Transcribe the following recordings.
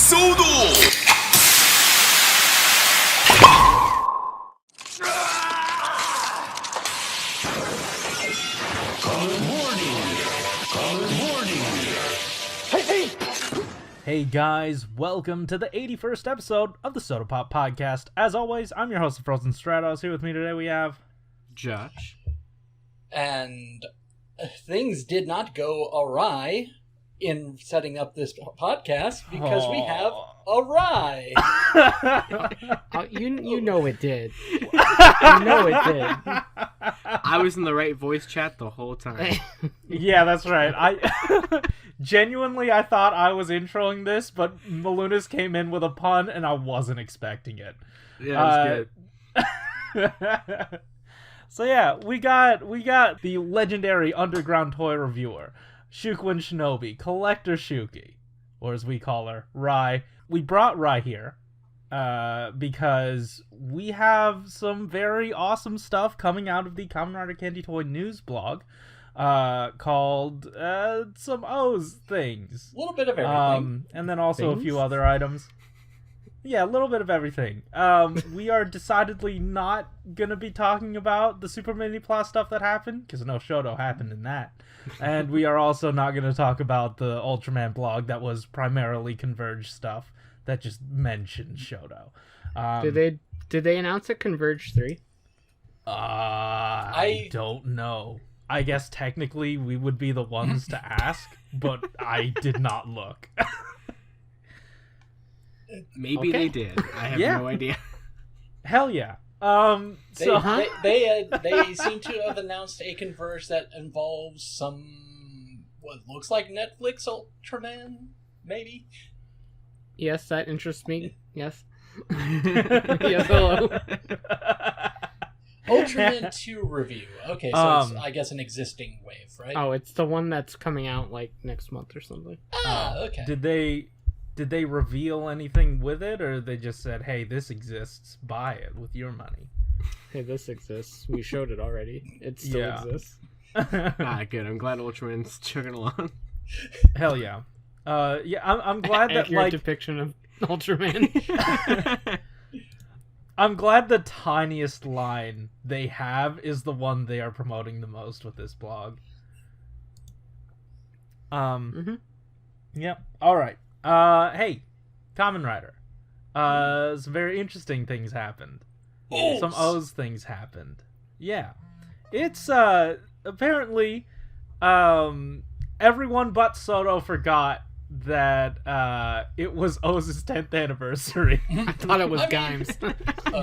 SHODO! Hey guys, welcome to the 81st episode of the SHODO Pop Podcast. As always, I'm your host, Frozen Stratos. Here with me today we have... Josh. And things did not go awry in setting up this podcast because we have a rye. You know it did. You know it did. I was in the right voice chat the whole time. Yeah, that's right. I genuinely I thought I was introing this, but Malunas came in with a pun and I wasn't expecting it. Yeah, it was good. So yeah, we got the legendary underground toy reviewer, Shukwin Shinobi, Collector Shuki, or as we call her, Rai. We brought Rai here because we have some very awesome stuff coming out of the Kamen Rider Candy Toy news blog called some O's things. A little bit of everything. And then also a few other items. Yeah, a little bit of everything. We are decidedly not going to be talking about the Super Mini Plus stuff that happened, because no Shodo happened in that. And we are also not going to talk about the Ultraman blog that was primarily Converge stuff that just mentioned Shodo. Did they announce a Converge 3? I don't know. I guess technically we would be the ones to ask, but I did not look. Maybe they did. I have no idea. Hell yeah. They seem to have announced a Converge that involves some what looks like Netflix Ultraman, maybe. Yes, that interests me. Yes. Yes, hello. Ultraman 2 review. Okay, so it's, I guess, an existing wave, right? Oh, it's the one that's coming out, like, next month or something. Okay. Did they reveal anything with it, or they just said, hey, this exists, buy it with your money? Hey, this exists. We showed it already. It still exists. Good. I'm glad Ultraman's chugging along. Hell yeah. I'm glad that, accurate depiction of Ultraman. I'm glad the tiniest line they have is the one they are promoting the most with this blog. Yep. Alright. Hey, Kamen Rider. Some very interesting things happened. O's. Some O's things happened. Yeah. It's, apparently, everyone but SHODO forgot that, it was O's 10th anniversary. I thought it was Gimes.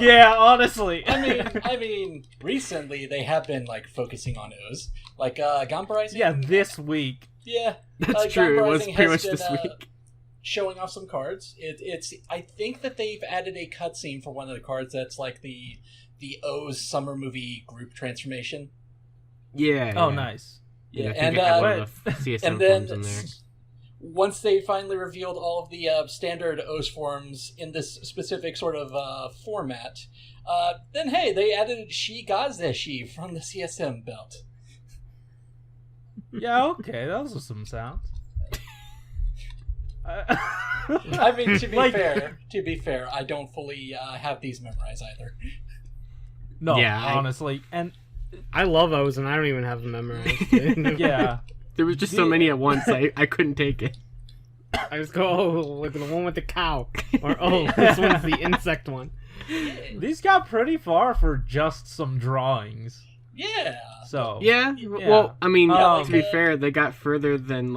Yeah, honestly. I mean, recently they have been, like, focusing on O's. Like, Gunpei Rising. Yeah, this week. Yeah. That's true. It was pretty much this week. Showing off some cards. It's. I think that they've added a cutscene for one of the cards that's like the O's summer movie group transformation. Yeah. Oh, nice. Yeah, and then in there. Once they finally revealed all of the standard O's forms in this specific sort of format, then hey, they added Shigazeshi from the CSM belt. Yeah, okay, those are some sounds. I mean, to be fair, I don't fully have these memorized either. No, honestly, and I love O's and I don't even have them memorized. Yeah, there was just so many at once. I couldn't take it. I just go, oh, look at the one with the cow, or oh, this one's the insect one. These got pretty far for just some drawings. Yeah. So yeah. Well, I mean, to be fair, they got further than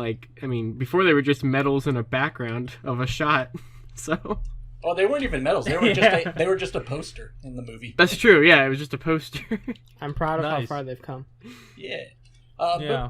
before they were just medals in a background of a shot. So. Oh, they weren't even medals. They were just a poster in the movie. That's true. Yeah, it was just a poster. I'm proud of how far they've come. Yeah.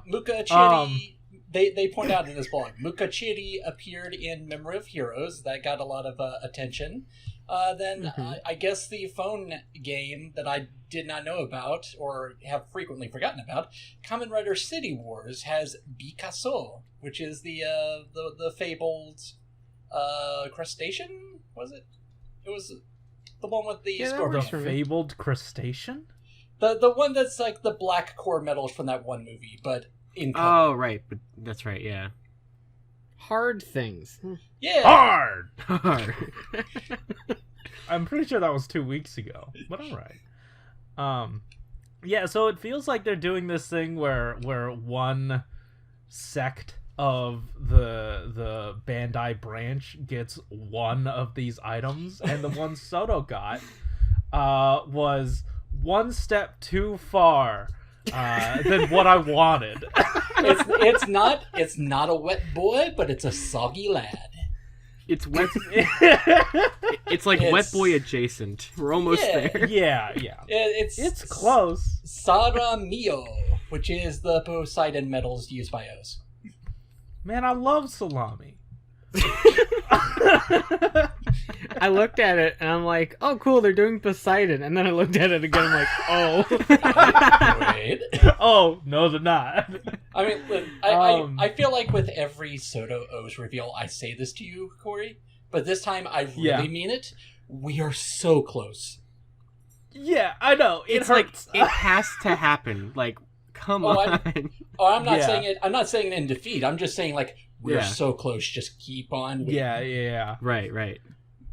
Muka Chiri. They point out in this blog, Muka Chiri appeared in Memory of Heroes. That got a lot of attention. I guess the phone game that I did not know about or have frequently forgotten about, Kamen Rider City Wars, has Picasso, which is the fabled crustacean. Was it? It was the one with the scorpion. The fabled crustacean. The one that's like the black core metals from that one movie, but in color. Oh right, but that's right. Yeah. Hard things. Yeah. Hard! I'm pretty sure that was 2 weeks ago, but all right. Yeah, so it feels like they're doing this thing where one sect of the Bandai branch gets one of these items, and the one SHODO got was one step too far than what I wanted. It's not a wet boy, but it's a soggy lad. It's wet. It's like wet boy adjacent. We're almost there. Yeah. It's close. SaRaMiuo, which is the Poseidon metals used by O's. Man, I love salami. I looked at it and I'm like, oh cool, they're doing Poseidon, and then I looked at it again, I'm like, oh. Wait. Oh no, they're not. I mean, look, I feel like with every SHODO O's reveal, I say this to you, Corey, but this time I really mean it. We are so close. Yeah, I know. It's hurts. like it has to happen. Like, come on. I'm not saying it. I'm not saying it in defeat. I'm just saying like we're so close. Just keep on. Waiting. Yeah. Right.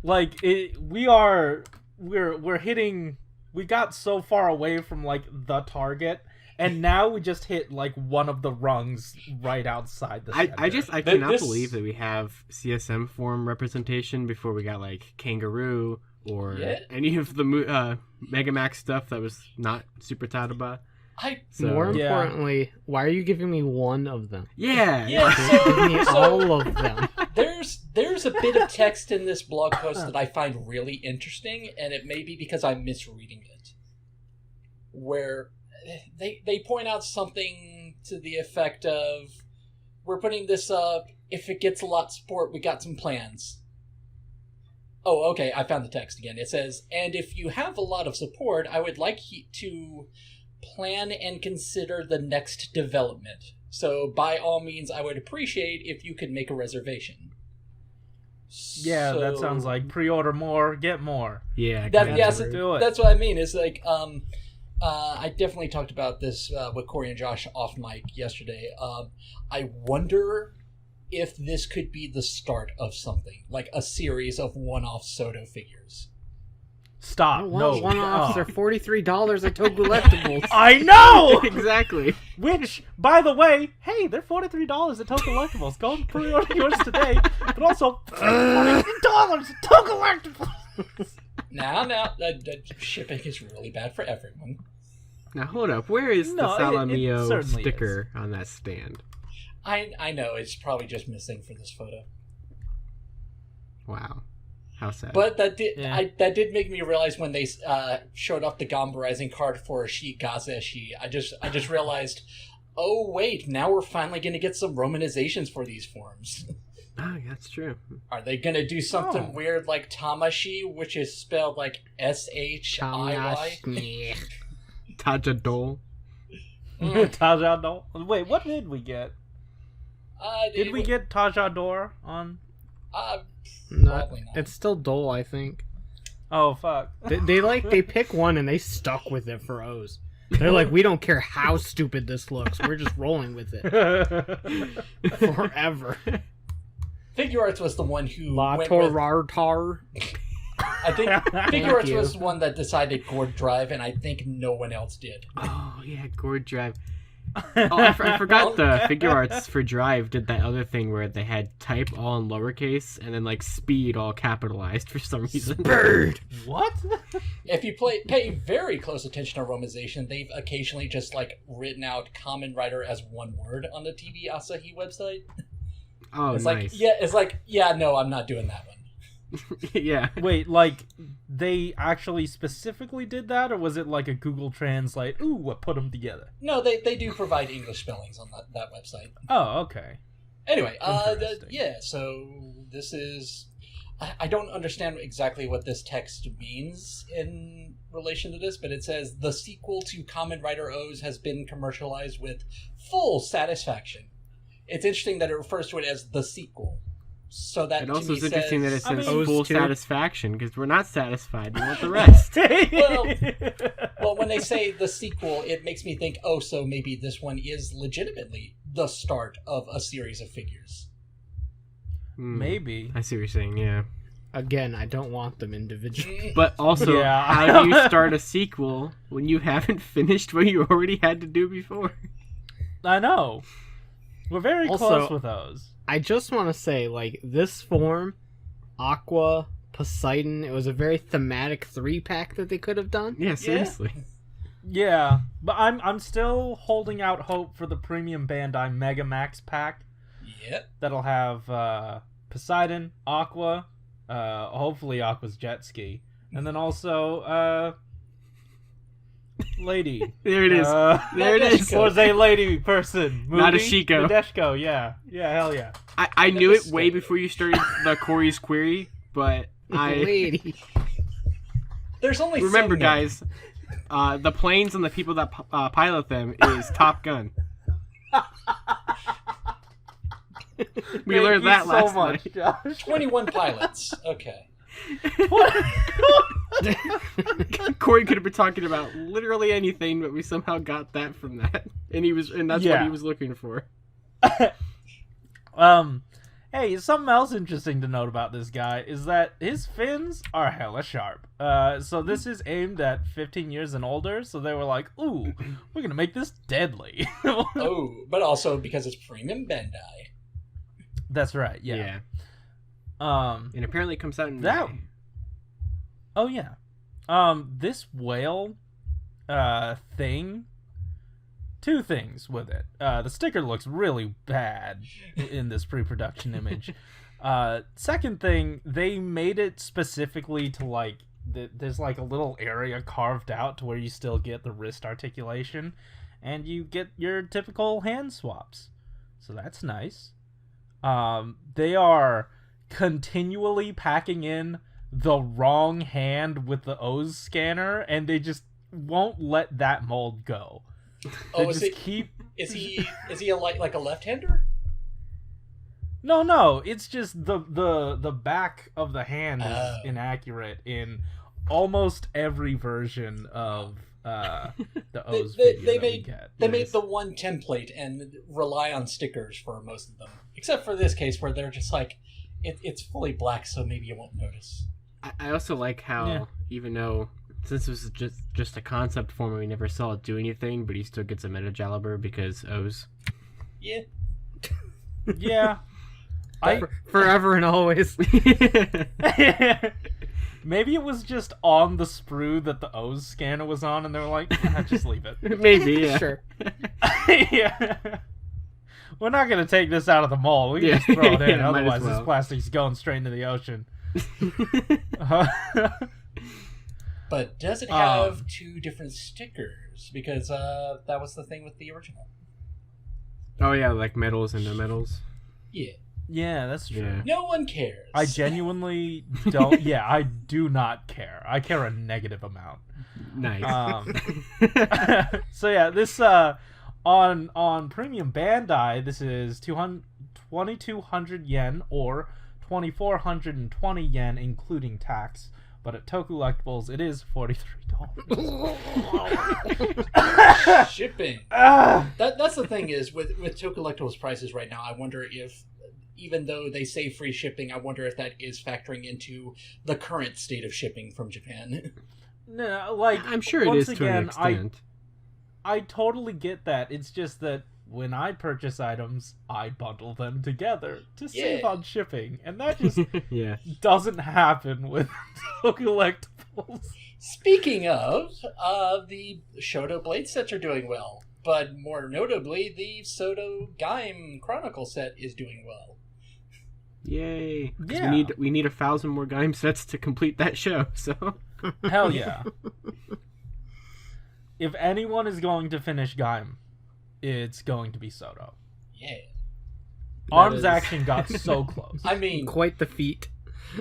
Like we're hitting. We got so far away from like the target, and now we just hit like one of the rungs right outside the center. I cannot believe that we have CSM form representation before we got like Kangaroo or any of the Megamax stuff that was not Super Tadaba. More importantly, why are you giving me one of them? Yeah. Give me all of them. There's a bit of text in this blog post that I find really interesting, and it may be because I'm misreading it, where they point out something to the effect of, we're putting this up, if it gets a lot of support, we got some plans. Oh, okay, I found the text again. It says, and if you have a lot of support, I would like to plan and consider the next development. So by all means, I would appreciate if you could make a reservation. Yeah, that sounds like pre-order more, get more. Yeah, do it. That's what I mean. It's like, I definitely talked about this with Corey and Josh off mic yesterday. I wonder if this could be the start of something, like a series of one-off SHODO figures. Stop. No. One-offs are $43 at Toku Collectibles. I know! Exactly. Which, by the way, hey, they're $43 at Toku Collectibles. Go and pre-order yours today. But also, $43 at Toku Collectibles. Now, shipping is really bad for everyone. Now, hold up. Where is the SaRaMiuo sticker on that stand? I know. It's probably just missing for this photo. Wow. How sad. But that did make me realize when they showed off the Gamba Rising card for Shi Gaza Shi, I just realized, oh wait, now we're finally going to get some romanizations for these forms. Oh, that's true. Are they going to do something weird like Tamashi, which is spelled like SHIY? Tajadol. Tajadol. Wait, what did we get? Did we get Tajador on? Probably not. It's still Dole, I think. Oh fuck! They pick one and they stuck with it for O's. They're like, we don't care how stupid this looks. We're just rolling with it forever. Figure Arts was the one who Latorartar. I think Figure Arts was the one that decided Gourd Drive, and I think no one else did. Oh yeah, Gourd Drive. Oh, I forgot the Figure Arts for Drive did that other thing where they had type all in lowercase and then like speed all capitalized for some reason. Bird. What? If you pay very close attention to romization, they've occasionally just like written out Kamen Rider as one word on the TV Asahi website. Oh, it's nice. No, I'm not doing that one. Yeah. Wait, like they actually specifically did that, or was it like a Google Translate? Ooh, I put them together. No, they do provide English spellings on that website. Oh, okay. Anyway, so this is... I don't understand exactly what this text means in relation to this, but it says, the sequel to Kamen Rider O's has been commercialized with full satisfaction. It's interesting that it refers to it as the sequel. So that it also is says, interesting that it says full too. satisfaction, because we're not satisfied. We want the rest. well, when they say the sequel, it makes me think, oh, so maybe this one is legitimately the start of a series of figures. Maybe. I see what you're saying, yeah. Again, I don't want them individually. But also, Yeah. how do you start a sequel when you haven't finished what you already had to do before? I know. We're very Also, close with those. I just want to say, like, this form, Aqua, Poseidon, it was a very thematic 3-pack that they could have done. Yeah, seriously. Yeah, but I'm still holding out hope for the premium Bandai Mega Max pack. Yep. That'll have Poseidon, Aqua, hopefully Aqua's jet ski, and then also lady. There it is. There it is. Was a lady person. Movie? Not a Shiko. Nadeshiko, yeah. Yeah, hell yeah. I knew it way before you started the Corey's Query, but Lady. There's only remember, so many. guys, the planes and the people that pilot them is Top Gun. We learned that last night. Josh. 21 pilots. Okay. Corey could have been talking about literally anything, but we somehow got that from that, and that's what he was looking for. Hey, something else interesting to note about this guy is that his fins are hella sharp. So this is aimed at 15 years and older, so they were like, ooh, we're gonna make this deadly. Oh, but also because it's premium Bandai. That's right, yeah. And apparently it comes out in that. May. Oh yeah. This whale, thing. Two things with it. The sticker looks really bad in this pre-production image. Second thing, they made it specifically to like there's like a little area carved out to where you still get the wrist articulation, and you get your typical hand swaps. So that's nice. They are continually packing in the wrong hand with the O's scanner, and they just won't let that mold go. Oh, is he like a left-hander? No, it's just the back of the hand is inaccurate in almost every version of the O's They they made the one template and rely on stickers for most of them, except for this case where they're just like it's fully black, so maybe you won't notice. I also like how even though since this is just a concept form, we never saw it do anything, but he still gets a Meta Jaliber because O's. Yeah. Yeah. Forever and always. Maybe it was just on the sprue that the O's scanner was on, and they were like, just leave it. Maybe, yeah. Sure. Yeah. We're not going to take this out of the mold. We can just throw it in, otherwise this plastic's going straight into the ocean. But does it have two different stickers? Because that was the thing with the original. Oh yeah, like metals and no metals. Yeah. Yeah, that's true. Yeah. No one cares. I genuinely don't. Yeah, I do not care. I care a negative amount. Nice. So yeah, this on premium Bandai, this is 2,200 yen or 2,420 yen including tax. But at Tokulectables, it is $43. Shipping. That's the thing is with Tokulectables prices right now. I wonder if, even though they say free shipping, I wonder if that is factoring into the current state of shipping from Japan. No, like I'm sure it once is to an again, extent. I totally get that. It's just that when I purchase items, I bundle them together to save on shipping, and that just Yeah. doesn't happen with Tokulectables. Speaking of, the Shodo Blade sets are doing well, but more notably, the SHODO Gaim Chronicle set is doing well. Yay. 'Cause Yeah. we need 1,000 more Gaim sets to complete that show, so... Hell yeah. If anyone is going to finish Gaim, it's going to be SHODO. Yeah. Arms action got so close. I mean, Quite the feat.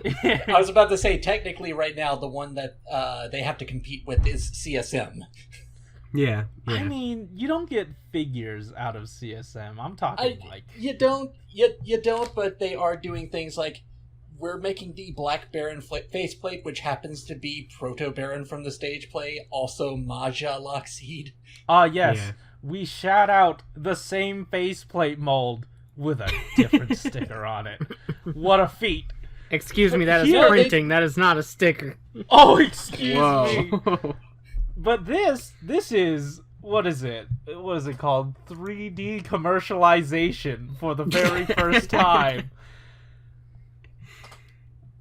I was about to say, technically right now, the one that they have to compete with is CSM. Yeah. I mean, you don't get figures out of CSM. I'm talking like... You don't, but they are doing things like, we're making the Black Baron faceplate, which happens to be Proto Baron from the stage play, also Maja Lockseed. Yes. Yeah. We shout out the same faceplate mold with a different sticker on it. What a feat. Excuse me, that is Here, printing. That is not a sticker. Oh, excuse me. Whoa. But this is, what is it? What is it called? 3D commercialization for the very first time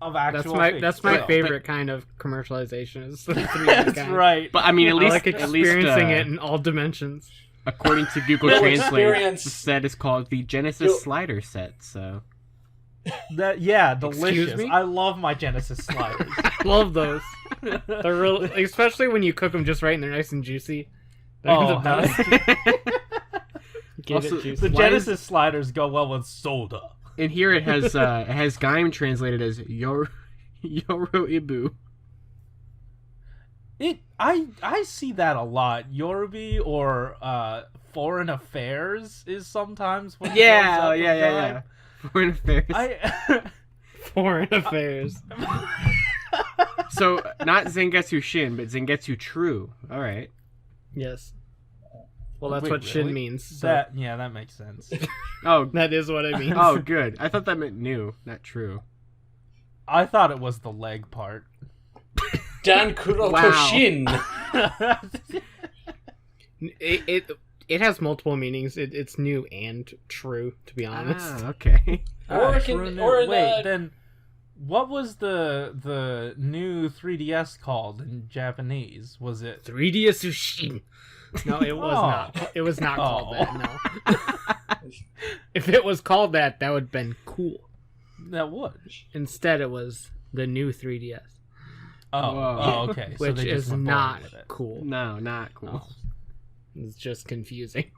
of actual. That's my favorite kind of commercialization. Is the 3D That's kind. right. But I mean, I like experiencing it in all dimensions. According to Google You'll Translate, experience- the set is called the Genesis Slider set. So Delicious. me? I love my Genesis sliders. Love those. They're real, especially when you cook them just right and they're nice and juicy. They're Oh, the best. Get Also, it juicy. The Why Genesis sliders go well with soda. and here it has Gaim translated as Yoro Ibu. I see that a lot. Yorubi or Foreign Affairs is sometimes when it goes up with that. Foreign affairs. Foreign affairs. So not Zengetsu Shin, but Zengetsu True. All right. Yes. Well, that's Wait, what Shin really? means. So That makes sense. Oh, that is what it means. oh, good. I thought that meant new, not true. I thought it was the leg part. Dan Kuroko Wow. Shin. It has multiple meanings. It's new and true, to be honest. Ah, okay. Or it True can- new- or in, Wait, then what was the new 3DS called in Japanese? Was it 3D Sushin. No, it was not. It was not called that. No. If it was called that, that would have been cool. that would? Instead, it was the new 3DS, Whoa. Okay. So which they just is went boring not with it. cool. No, not cool. It's just confusing.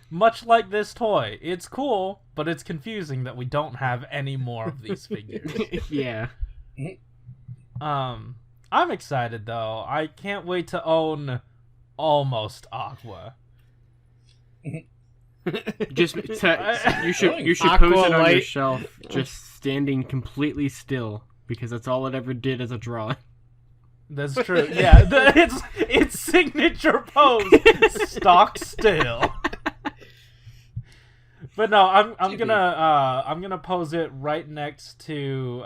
Much like this toy, it's cool, but it's confusing that we don't have any more of these figures. Yeah. I'm excited though. I can't wait to own almost Aqua. Just you should Aqua pose it on your Light. shelf, just standing completely still, because that's all it ever did as a drawing. That's true. Yeah, its signature pose, stock still. But no, I'm gonna pose it right next to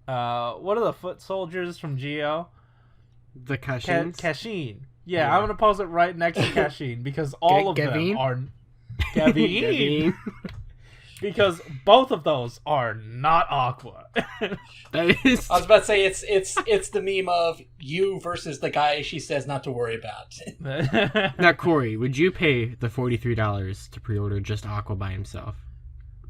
what are the foot soldiers from Geo? The Kashins. Kashin. Yeah, I'm gonna pose it right next to Kashin because all of Gavin? them are Gavin. Because both of those are not Aqua. That is. I was about to say it's the meme of you versus the guy she says not to worry about. Now, Corey, would you pay the $43 to pre-order just Aqua by himself?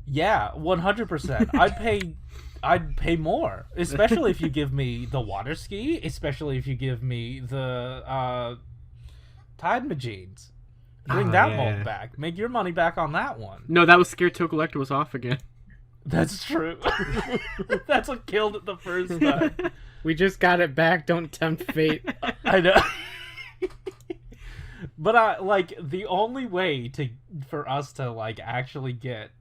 Yeah, 100%. I'd pay more, especially if you give me the water ski, especially if you give me the Tide Magines. Bring Oh, that yeah. mold back. Make your money back on that one. No, that was Scared to Collect was off again. That's true. That's what killed it the first time. We just got it back. Don't tempt fate. I know. But the only way for us to actually get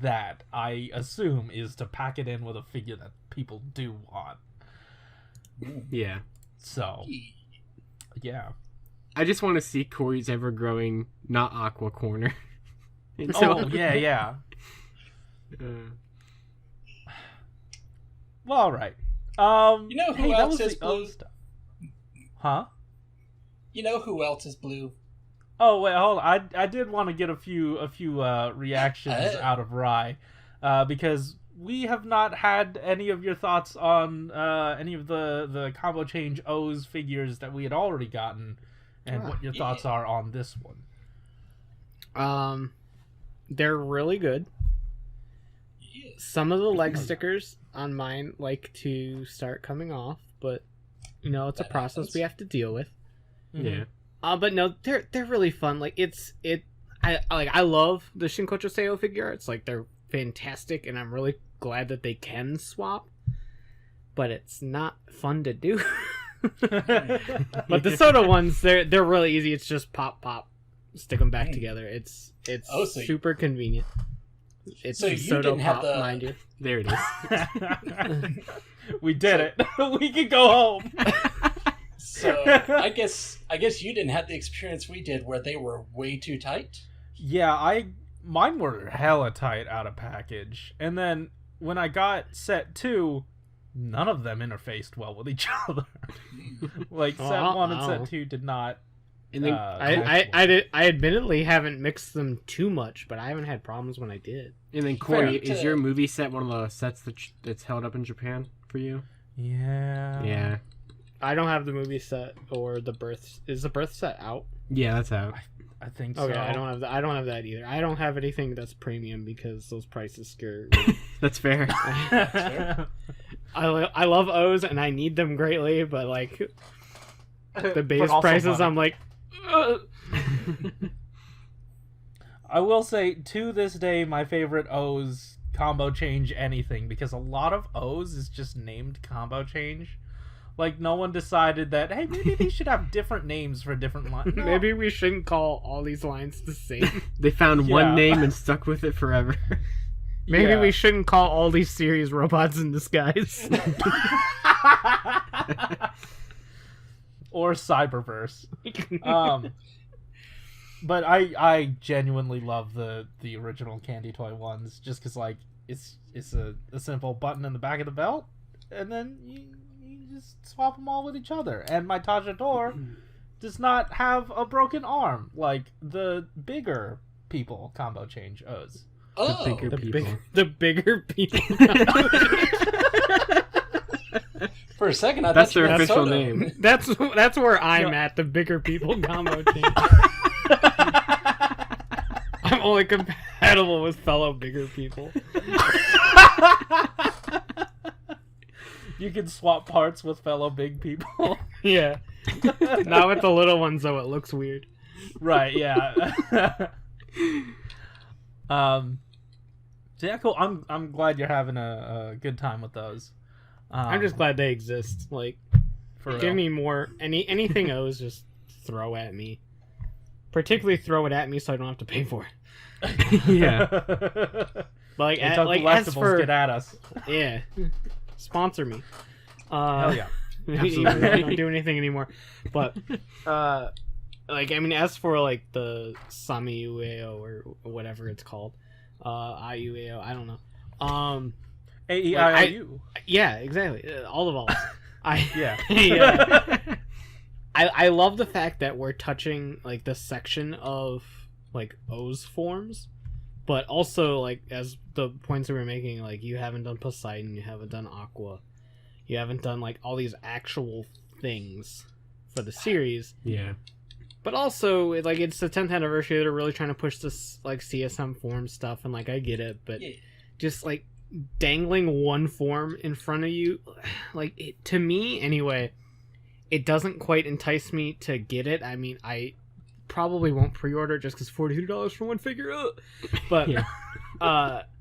that, I assume, is to pack it in with a figure that people do want. Yeah. So, yeah. I just want to see Corey's ever-growing, not Aqua corner. Oh, yeah. Well, all right. You know who that else was is the other blue? stuff. Huh? You know who else is blue? Oh wait, hold on. I did want to get a few reactions out of Rye, because we have not had any of your thoughts on any of the combo change O's figures that we had already gotten, and what your thoughts are on this one. They're really good. Yeah. Some of the leg stickers on mine like to start coming off, but it's a That process happens. we have to deal with. Yeah. But no, they're really fun. I love the Shinkocho Seo figure arts. They're fantastic, and I'm really glad that they can swap. But it's not fun to do. But the soda ones, they're really easy. It's just pop, stick them back together. It's super convenient. It's So you SHODO didn't have pop, the- mind you. There it is. We did it. We can go home. So I guess you didn't have the experience we did where they were way too tight. Yeah, mine were hella tight out of package. And then when I got set 2, none of them interfaced well with each other. Like set 1 and set 2 did not. And then I admittedly haven't mixed them too much, but I haven't had problems when I did. And then Corey, is your movie set one of the sets that's held up in Japan for you? Yeah. Yeah. I don't have the movie set or the birth. Is the birth set out? Yeah, that's out. I think so. Okay, I don't have I don't have that either. I don't have anything that's premium because those prices scare me. That's fair. I love O's and I need them greatly, but like the base prices, I'm like. I will say, to this day, my favorite O's combo change anything, because a lot of O's is just named combo change. Like, no one decided that, hey, maybe they should have different names for different lines. No. Maybe we shouldn't call all these lines the same. They found one name and stuck with it forever. Maybe we shouldn't call all these series robots in disguise. Or Cyberverse. But I genuinely love the original Candy Toy ones, just because, like, it's a simple button in the back of the belt, and then you just swap them all with each other. And my Tajador does not have a broken arm like the bigger people combo change O's. Oh, the bigger people. The bigger people. For a second, I that's thought their you official Soto. name. That's where I'm at. The bigger people combo change. I'm only compatible with fellow bigger people. You can swap parts with fellow big people. Yeah. Not with the little ones, though. It looks weird. Right, yeah. So yeah, cool. I'm glad you're having a good time with those. I'm just glad they exist. Like, give me more. Anything O's, just throw at me. Particularly throw it at me so I don't have to pay for it. Yeah. Like, as for get at us. Yeah. Sponsor me. Hell yeah. Absolutely. I don't do anything anymore. But, like, I mean, as for, like, the SaRaMiuo or whatever it's called, IUAO, I don't know. AEIOU. Yeah, exactly. All of Yeah. I love the fact that we're touching, like, the section of, like, O's forms, but also, like, as the points that we're making, like, you haven't done Poseidon, you haven't done Aqua, you haven't done, like, all these actual things for the series. Yeah. But also, like, it's the 10th anniversary, they're really trying to push this, like, CSM form stuff, and, like, I get it, but just, like, dangling one form in front of you, like, to me, anyway, it doesn't quite entice me to get it. I mean, I probably won't pre-order just because $42 for one figure. But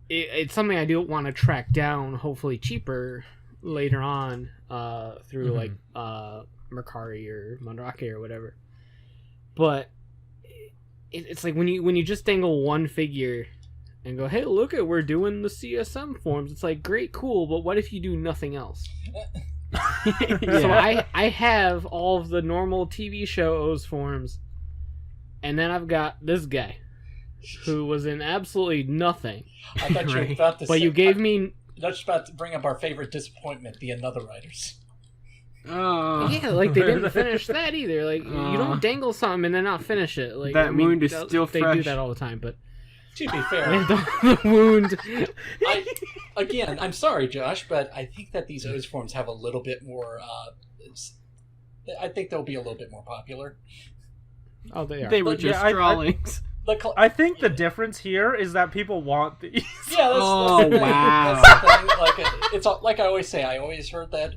it's something I do want to track down, hopefully cheaper later on through like Mercari or Mandrake or whatever. But it's like when you just dangle one figure and go, hey, look at, we're doing the CSM forms. It's like, great, cool, but what if you do nothing else? So I have all of the normal TV show O's forms, and then I've got this guy who was in absolutely nothing. I thought you were about to but you gave me... I was about to bring up our favorite disappointment, the Another Riders. Oh. Yeah, like, they didn't finish that either. Like, you don't dangle something and then not finish it. Like, that wound is still they fresh. They do that all the time, but... To be fair, the wound... I'm sorry, Josh, but I think that these O's forms have a little bit more... I think they'll be a little bit more popular. Oh, they are. They were just drawings. I think the difference here is that people want these. Yeah, that's the thing. Wow. That's the thing. Like, it's like I always say. I always heard that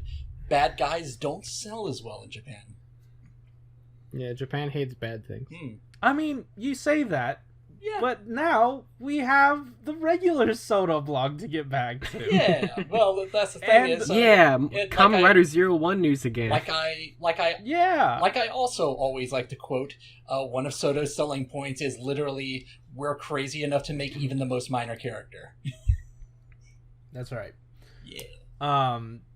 bad guys don't sell as well in Japan. Yeah, Japan hates bad things. I mean, you say that, yeah, but now we have the regular SHODO blog to get back to. Yeah, well, that's the thing. And, Kamen Rider 01 news again. Like I also always like to quote, one of Soto's selling points is literally, we're crazy enough to make even the most minor character. That's right. Yeah.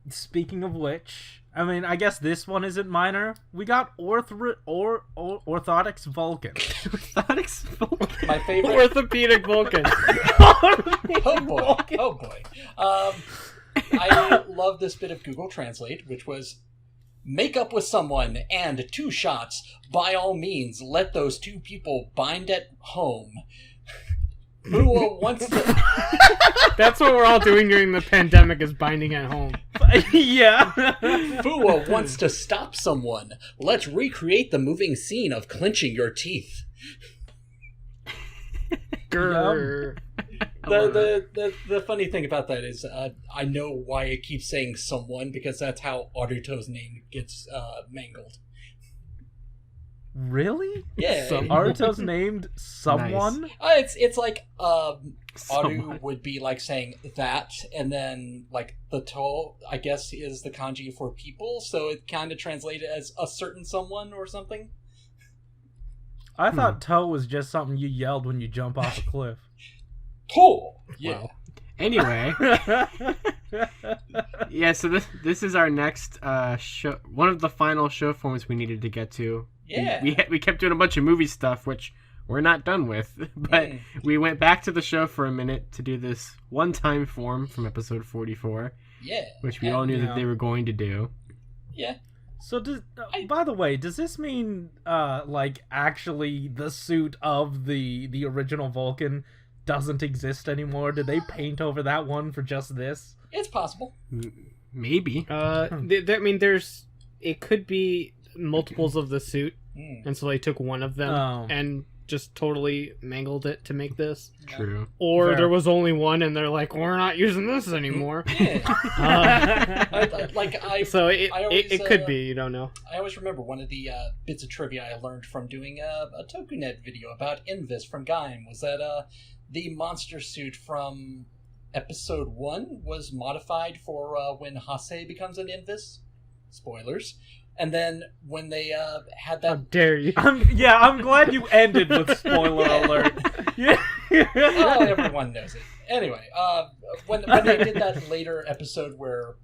Speaking of which, I mean, I guess this one isn't minor. We got Orthodic Vulcan. Orthotic Vulcan? My favorite. Orthopedic Vulcan. Oh boy. Oh boy. I love this bit of Google Translate, which was, make up with someone and 2 shots. By all means, let those 2 people bind at home. Fuwa wants to... That's what we're all doing during the pandemic, is binding at home. Yeah. Fuwa wants to stop someone. Let's recreate the moving scene of clenching your teeth. Grr. The funny thing about that is I know why it keeps saying someone, because that's how Aruto's name gets mangled. Really? Yeah. So Aruto's named someone? Nice. It's like Aru Someone. would be like saying that, and then like the to, I guess, is the kanji for people, so it kind of translated as a certain someone or something. I thought toe was just something you yelled when you jump off a cliff. To! Yeah. Wow. Anyway, yeah. So this is our next show. One of the final show forms we needed to get to. Yeah. We kept doing a bunch of movie stuff, which we're not done with. But we went back to the show for a minute to do this one-time form from episode 44. Yeah. Which we all knew that they were going to do. Yeah. So, by the way, does this mean, like, actually the suit of the original Vulcan doesn't exist anymore? Did they paint over that one for just this? It's possible. Maybe. I mean, it could be multiples of the suit, and so they took one of them and just totally mangled it to make this. True. Or Fair. there was only one, and they're like, we're not using this anymore. Yeah. So I always, it could be, you don't know. I always remember one of the bits of trivia I learned from doing a TokuNet video about Invis from Gaim was that the monster suit from episode 1 was modified for when Hase becomes an Invis. Spoilers. And then when they had that... How dare you? I'm glad you ended with spoiler alert. Yeah. Oh, everyone knows it. Anyway, when they did that later episode where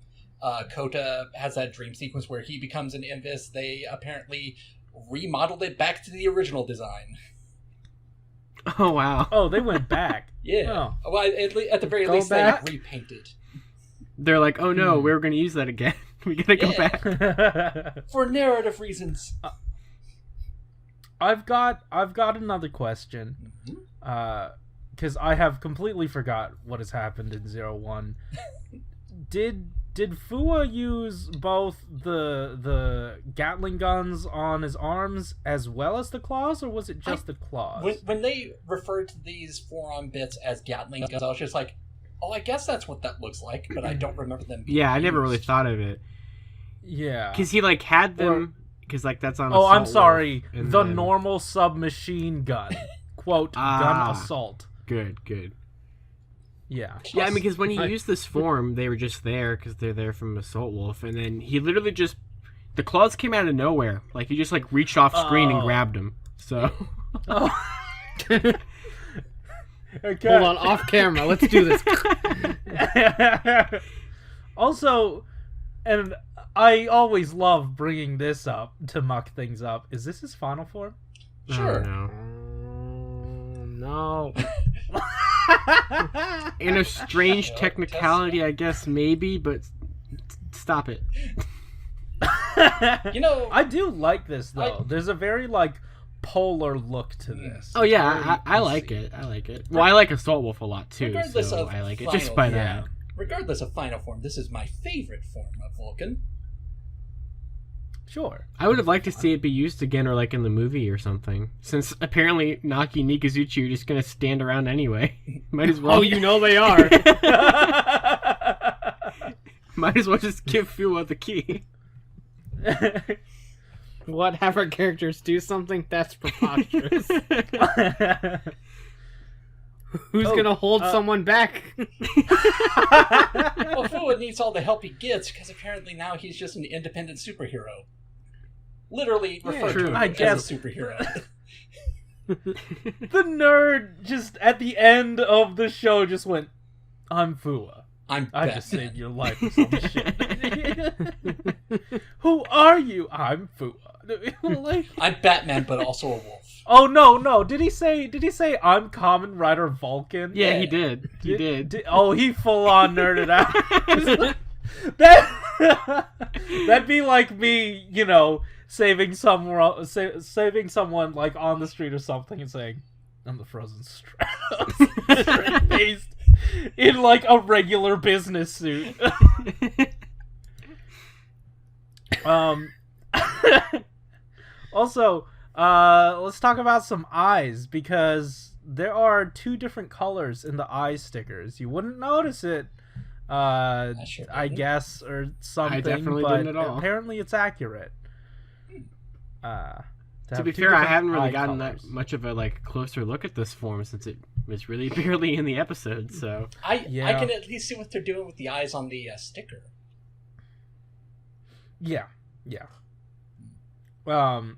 Kota has that dream sequence where he becomes an Invis, they apparently remodeled it back to the original design. Oh, wow. Oh, they went back. Yeah. Oh. Well, at the very Go least, back? they repainted. They're like, oh no, we were going to use that again. We gotta go back. For narrative reasons. I've got another question. Because I have completely forgot what has happened in 01. Did Fuwa use both the Gatling guns on his arms as well as the claws, or was it just the claws? When they referred to these forearm bits as Gatling guns, I was just like, oh, I guess that's what that looks like, but I don't remember them being Yeah, I never really used. thought of it. Yeah. Because he, like, had them... Because, like, that's on Oh, I'm Assault sorry. Wolf, and The then- normal submachine gun. Quote, gun assault. Good. Yeah. Yeah, I mean, because when he used this form, they were just there because they're there from Assault Wolf, and then he literally just... The claws came out of nowhere. Like, he just, like, reached off screen and grabbed them. So... Oh. Okay. Hold on, off camera. Let's do this. Also, and I always love bringing this up to muck things up. Is this his final form? Sure. Oh, No. no. In a strange technicality, I guess, maybe, but stop it. You know, I do like this, though. There's a very, like, polar look to this. Oh, yeah, I like it. I like it. Well, I like Assault Wolf a lot, too, regardless so of I like it final just by form, that. regardless of final form, this is my favorite form of Vulcan. Sure. I would have liked to see it be used again, or like in the movie or something. Since apparently Naki and Nikazuchi are just gonna stand around anyway. Might as well. Oh, you know they are. Might as well just give Fuwa the key. What? Have our characters do something? That's preposterous. Who's gonna hold someone back? Well, Fuwa needs all the help he gets because apparently now he's just an independent superhero. Literally referred true. to I him guess. as a superhero. The nerd just at the end of the show just went, I'm Fuwa. I'm I Batman. just saved your life or some shit. Who are you? I'm Fu. Like, I'm Batman, but also a wolf. oh no! Did he say I'm Kamen Rider Vulcan? Yeah, he did. He did. Oh, he full on nerded out. That'd be like me, you know, saving someone like on the street or something and saying, "I'm the Frozen Straight faced in like a regular business suit." Also, let's talk about some eyes, because there are 2 different colors in the eye stickers. You wouldn't notice it, I guess, or something. I definitely but didn't at all. Apparently, it's accurate. To be fair, I haven't really gotten that much of a like closer look at this form since it was really barely in the episode. So I can at least see what they're doing with the eyes on the sticker. Yeah.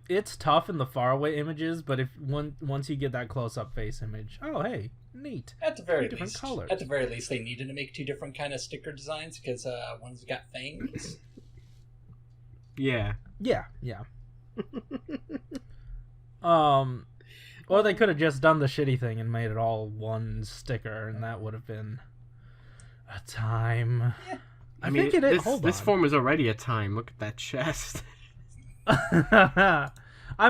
It's tough in the faraway images, but once you get that close-up face image, oh hey, neat. At the very different least, colors. At the very least, they needed to make 2 different kind of sticker designs because one's got fangs. yeah. Or they could have just done the shitty thing and made it all one sticker, and that would have been a time. Yeah. I mean, think this form is already a time. Look at that chest. I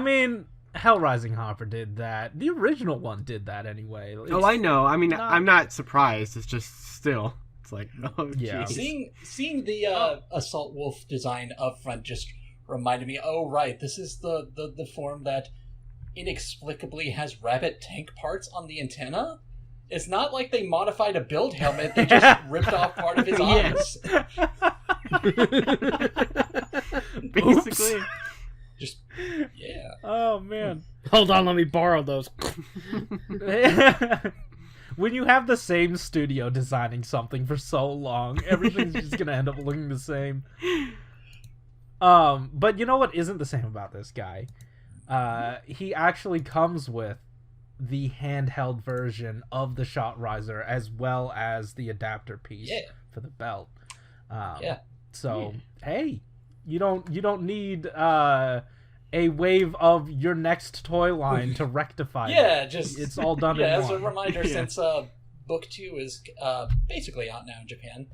mean, Hell Rising Hopper did that. The original one did that anyway. Oh, I know. I mean, I'm not surprised. It's just still, it's like, oh, Yeah. geez. Seeing the Assault Wolf design up front just reminded me, oh right, this is the form that inexplicably has rabbit tank parts on the antenna. It's not like they modified a build helmet, they just ripped off part of his eyes. Basically. Just, yeah. Oh man. Hold on, let me borrow those. When you have the same studio designing something for so long, everything's just gonna end up looking the same. But you know what isn't the same about this guy? He actually comes with the handheld version of the shot riser as well as the adapter piece for the belt. So hey, you don't need a wave of your next toy line to rectify it. It's all done in as one. a reminder, since book 2 is basically out now in Japan,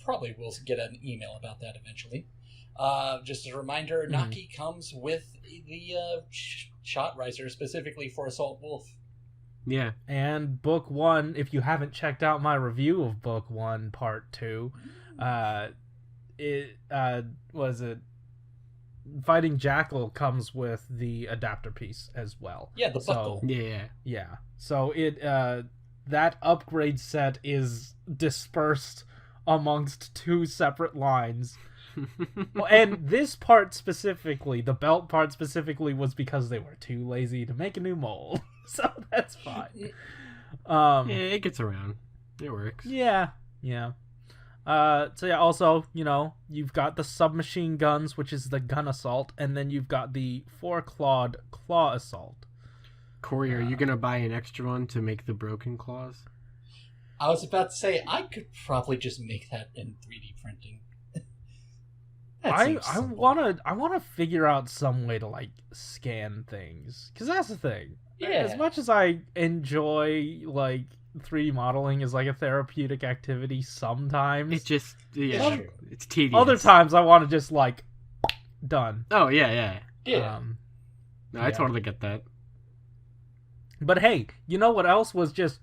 probably we'll get an email about that eventually. Just a reminder, Naki comes with the shot riser specifically for Assault Wolf. Yeah. And book 1, if you haven't checked out my review of book 1 part 2, Fighting Jackal comes with the adapter piece as well. Yeah, the buckle. Yeah. So it that upgrade set is dispersed amongst 2 separate lines. And this part specifically, the belt part specifically, was because they were too lazy to make a new mold. So that's fine. It gets around. It works. Yeah. So yeah, also, you know, you've got the submachine guns, which is the gun assault, and then you've got the 4-clawed claw assault. Corey, are you gonna buy an extra one to make the broken claws? I was about to say, I could probably just make that in 3D printing. I wanna figure out some way to like scan things, because that's the thing. Yeah. As much as I enjoy like 3D modeling as like a therapeutic activity, sometimes It just it's tedious. other times I want to just like done. Oh yeah. Yeah. No, I totally get that. But hey, you know what else was just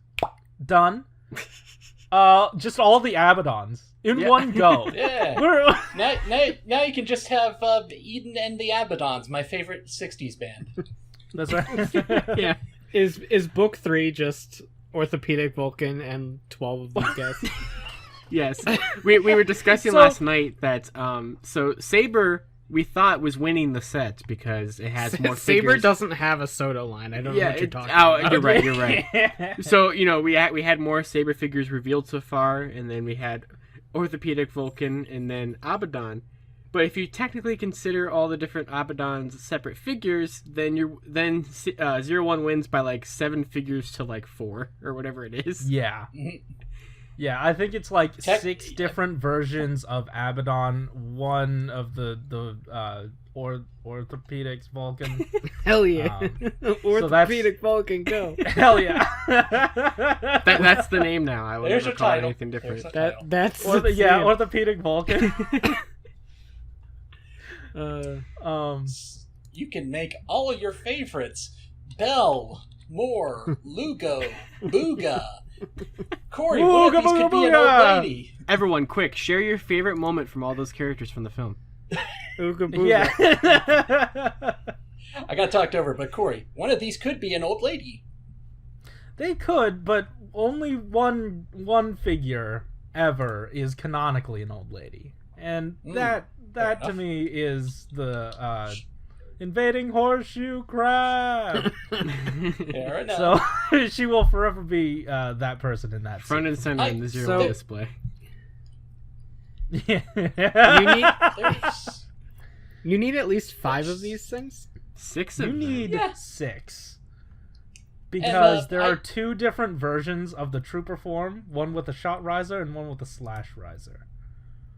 done? Just all the Abaddons in one go. Yeah. Now you can just have Eden and the Abaddons, my favorite 60s band. That's right. Yeah. Is book 3 just Orthopedic Vulcan and 12 of these guys? Yes. We were discussing last night that so Saber we thought was winning the set because it has more Saber figures. doesn't have a SHODO line. I don't know what you're talking about. You're right. So, you know, we had more Saber figures revealed so far, and then we had Orthopedic Vulcan and then Abaddon. But if you technically consider all the different Abaddons separate figures, then 0-1 wins by like 7 figures to like 4 or whatever it is. Yeah. Yeah, I think it's like 6 different versions of Abaddon. One of the Orthopedic Vulcan. Hell yeah. Orthopedic Vulcan, go. Hell yeah. That's the name now. I would never call it anything different. That's Orthopedic Vulcan. You can make all of your favorites. Belle, Moore, Lugo, Booga. Corey, one of these could be an old lady. Everyone, quick, share your favorite moment from all those characters from the film. Ooga booga. Yeah. I got talked over, but Corey, one of these could be an old lady. They could, but only one figure ever is canonically an old lady. And that to me is the invading horseshoe crab. Fair enough. So she will forever be that person in that front scene. and center in the zero display. Yeah. You need at least 5 of these things? 6 of them. You need 6. Because there are 2 different versions of the trooper form, one with a shot riser and one with a slash riser.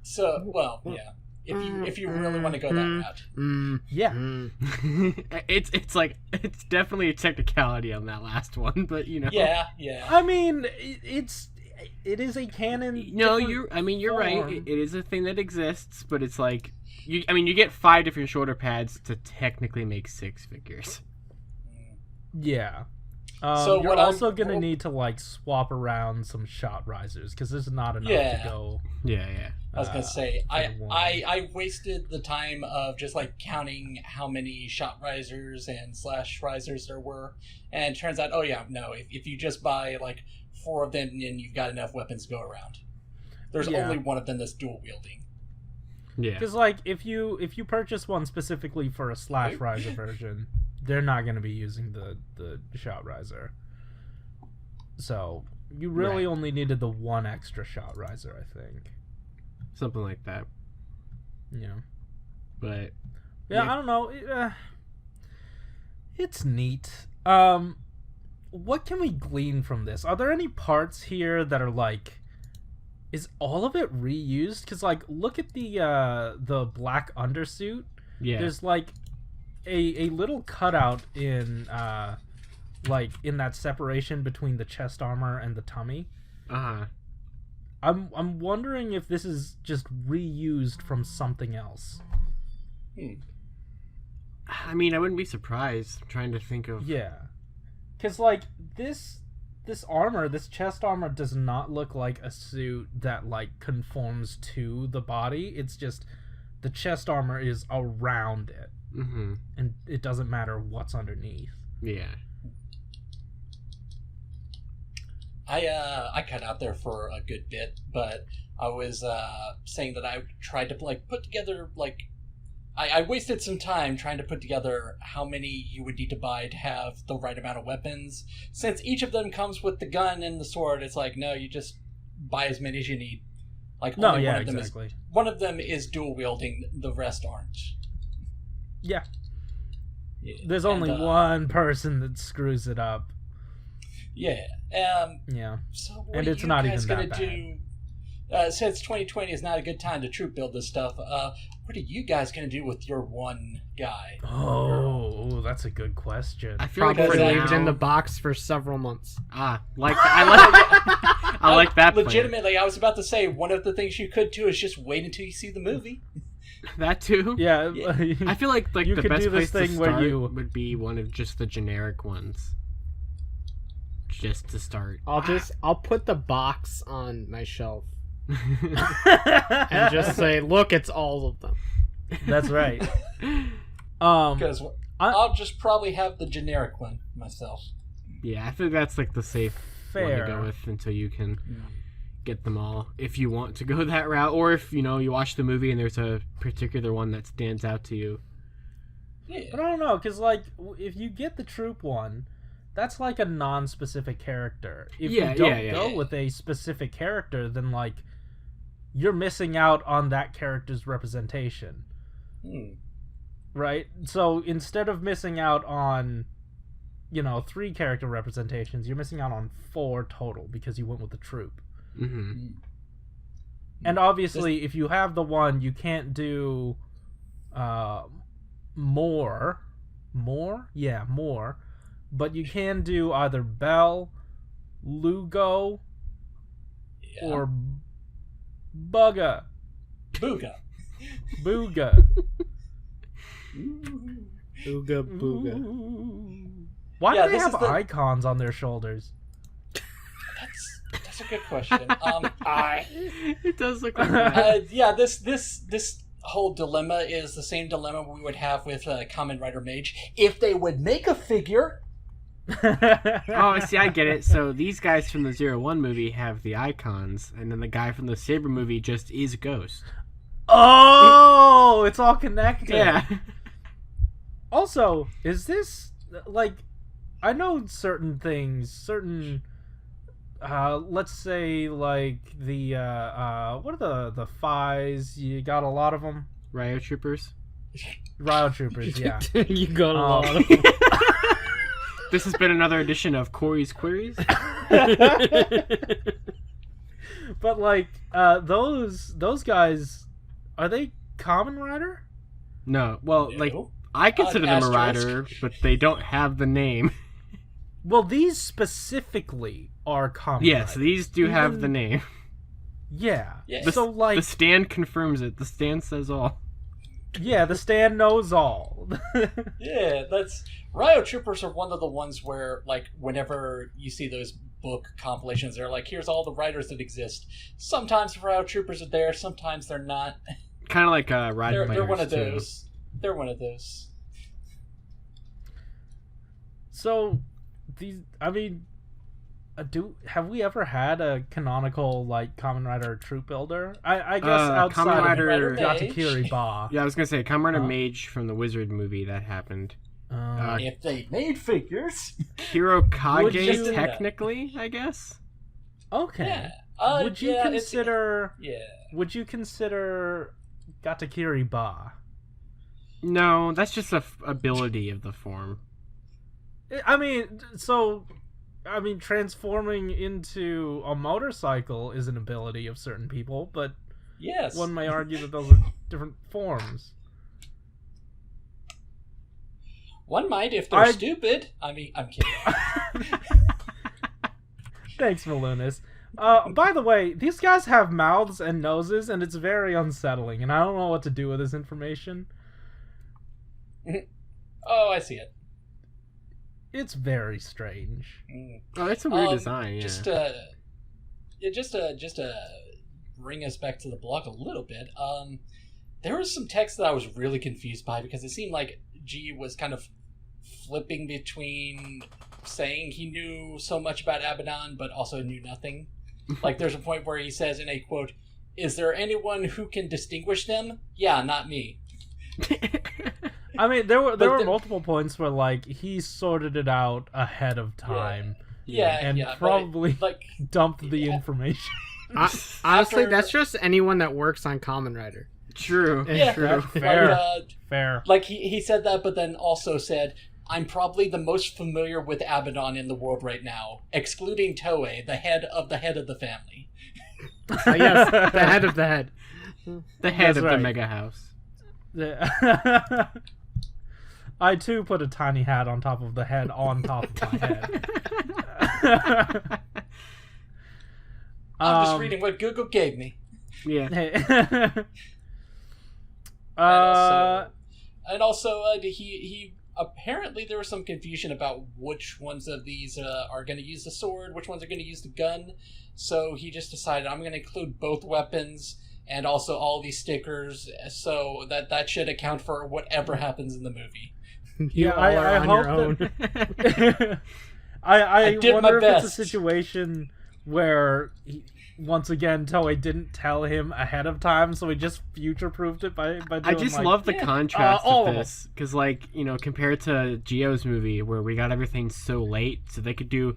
So, well, yeah. If you really want to go that route. Yeah. It's definitely a technicality on that last one, but you know. Yeah. I mean, it is a canon. No, you're right. It is a thing that exists, but it's like you get 5 different shoulder pads to technically make 6 figures. Yeah. So you're also gonna need to like swap around some shot risers because there's not enough to go. Yeah. I was gonna say I wasted the time of just like counting how many shot risers and slash risers there were, and it turns out if you just buy like 4 of them, then you've got enough weapons to go around. There's only one of them that's dual wielding. Yeah. Because like if you purchase one specifically for a slash riser version, they're not going to be using the shot riser. So you really only needed the 1 extra shot riser, I think. Something like that. Yeah. But I don't know. It's neat. What can we glean from this? Are there any parts here that are like, is all of it reused? Because like, look at the black undersuit. Yeah. There's like a little cutout in like in that separation between the chest armor and the tummy. I'm wondering if this is just reused from something else. I mean, I wouldn't be surprised. I'm trying to think of. Yeah. Because, like, this armor, this chest armor does not look like a suit that, like, conforms to the body. It's just the chest armor is around it. Mm-hmm. And it doesn't matter what's underneath. Yeah. I cut out there for a good bit, but I was saying that I tried to, like, put together, like, I wasted some time trying to put together how many you would need to buy to have the right amount of weapons. Since each of them comes with the gun and the sword, it's like, no, you just buy as many as you need. Like, one of them is dual wielding, the rest aren't. Yeah. There's only one person that screws it up. Yeah. Yeah. So what and are it's you not guys even gonna that do? Since 2020 is not a good time to troop build this stuff, what are you guys going to do with your one guy? Oh, that's a good question. I feel Probably like leave it in the box for several months. I like that. Legitimately, I was about to say one of the things you could do is just wait until you see the movie. That too. Yeah. I feel like you the could best do this place thing to where start you would be one of just the generic ones. Just to start. I'll put the box on my shelf. And just say, look, it's all of them. That's right. Because I'll just probably have the generic one myself. Yeah, I think that's like the safe one to go with until you can get them all. If you want to go that route, or if you watch the movie and there's a particular one that stands out to you. Yeah. But I don't know, because like if you get the troop one, that's like a non-specific character. If you don't go with a specific character, then like you're missing out on that character's representation. Right? So instead of missing out on 3 character representations, you're missing out on 4 total because you went with the troop. Mm-hmm. And obviously, if you have the one, you can't do more. Yeah, more. But you can do either Bell, Lugo, or Bugga. Booga. Booga. Ooga booga. Why do they have icons on their shoulders? That's a good question. It does look like that. Yeah, this whole dilemma is the same dilemma we would have with Kamen Rider Mage if they would make a figure. Oh, see, I get it. So these guys from the 01 movie have the icons, and then the guy from the Saber movie just is Ghost. Oh, it's all connected. Yeah. Also, is this, like, I know certain things, let's say, like, the, what are the Phis? You got a lot of them? Ryo Troopers? Ryo Troopers, yeah. You got a lot of them. This has been another edition of Corey's Queries. But, like, those guys, are they Kamen Rider? No. Well, like, I consider them a rider, but they don't have the name. Well, these specifically are Kamen Rider. Yes, these do have the name. Yeah. So, like... The stand confirms it. The stand says all. Yeah, the stand knows all. Yeah, Ryo Troopers are one of the ones where, like, whenever you see those book compilations, they're like, here's all the writers that exist. Sometimes Ryo Troopers are there, sometimes they're not. Kind of like Ride They're one of too. those. They're one of those. So, have we ever had a canonical, like, Kamen Rider troop builder? I guess outside Kamen of Rider Yatakiri Ba. Yeah, I was gonna say Kamen Rider Mage from the Wizard movie that happened. If they made figures, Hirokage, technically, I guess. Okay. Yeah. Would you consider? Yeah. Would you consider Gatakiri Ba? No, that's just a ability of the form. Transforming into a motorcycle is an ability of certain people, but yes, one may argue that those are different forms. One might if they're stupid. I'm kidding. Thanks, Malunas. By the way, these guys have mouths and noses, and it's very unsettling, and I don't know what to do with this information. Oh, I see it. It's very strange. Oh, it's a weird design. Yeah. Just to bring us back to the blog a little bit. There was some text that I was really confused by because it seemed like G was kind of flipping between saying he knew so much about Abaddon, but also knew nothing. Like, there's a point where he says in a quote, "Is there anyone who can distinguish them? Yeah, not me." I mean, there were multiple points where, like, he sorted it out ahead of time. Probably dumped the information. Honestly, that's just anyone that works on Kamen Rider. True. Yeah, true. Fair. Like, he said that, but then also said, "I'm probably the most familiar with Abaddon in the world right now, excluding Toei, the head of the family." Yes, the head of the head. The head of the mega house. Yeah. I too put a tiny hat on top of the head on top of my head. I'm just reading what Google gave me. Yeah. And also, he apparently there was some confusion about which ones of these are going to use the sword, which ones are going to use the gun. So he just decided, I'm going to include both weapons and also all these stickers, so that should account for whatever happens in the movie. I hope that... I wonder if it's a situation where once again Toei didn't tell him ahead of time, so he just future-proofed it by doing, I just love the contrast of this, because, like, you know, compared to Gio's movie where we got everything so late, so they could do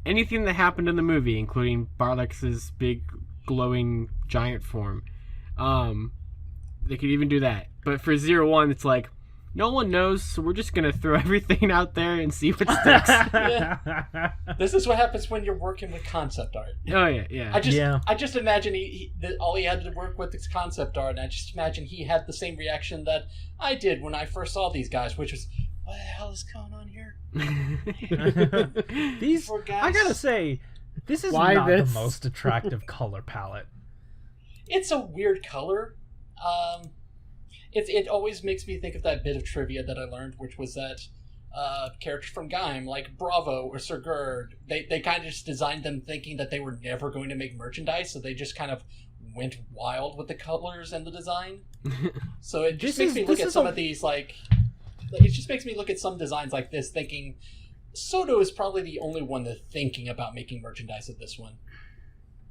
anything that happened in the movie, including Barlex's big glowing giant form. They could even do that, but for 01 it's like, no one knows, so we're just gonna throw everything out there and see what sticks. This is what happens when you're working with concept art. Oh yeah. I just imagine all he had to work with is concept art, and I just imagine he had the same reaction that I did when I first saw these guys, which was, what the hell is going on here? These, I gotta say, this is not the most attractive color palette. It's a weird color. It always makes me think of that bit of trivia that I learned, which was that characters from Gaim, like Bravo or Sir Gerd, they kind of just designed them thinking that they were never going to make merchandise, so they just kind of went wild with the colors and the design. So it just makes me look at some of these, like, it just makes me look at some designs like this thinking, SHODO is probably the only one that's thinking about making merchandise of this one.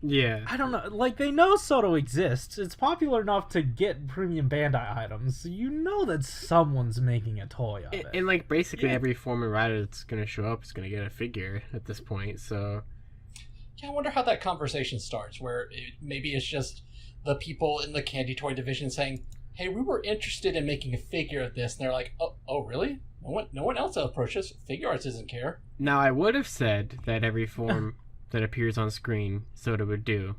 Yeah. I don't know. Like, they know SHODO exists. It's popular enough to get premium Bandai items, so you know that someone's making a toy of it. And like, basically every form of rider that's going to show up is going to get a figure at this point, so... Yeah, I wonder how that conversation starts, where maybe it's just the people in the candy toy division saying, hey, we were interested in making a figure of this, and they're like, oh really? No one else approached us. Figure Arts doesn't care. Now, I would have said that every form that appears on screen, SHODO would do.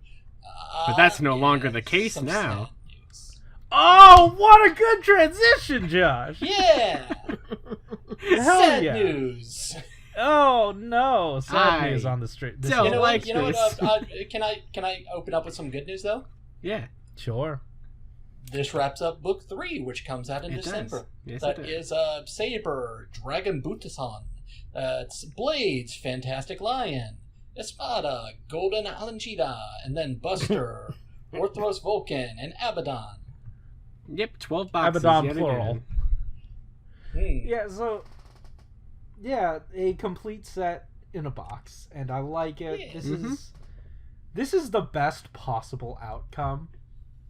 But that's no longer the case now. Oh, what a good transition, Josh! Yeah! Sad news! Oh no, sad news on the street. You know what? Can I open up with some good news though? Yeah, sure. This wraps up book 3, which comes out in December. Yes, that is Saber, Dragon Butasan. It's Blades, Fantastic Lion, Espada, Golden Alanjida, and then Buster, Orthros Vulcan, and Abaddon. Yep, 12 boxes. Abaddon plural. Yeah, so... Yeah, a complete set in a box, and I like it. Yeah. This is the best possible outcome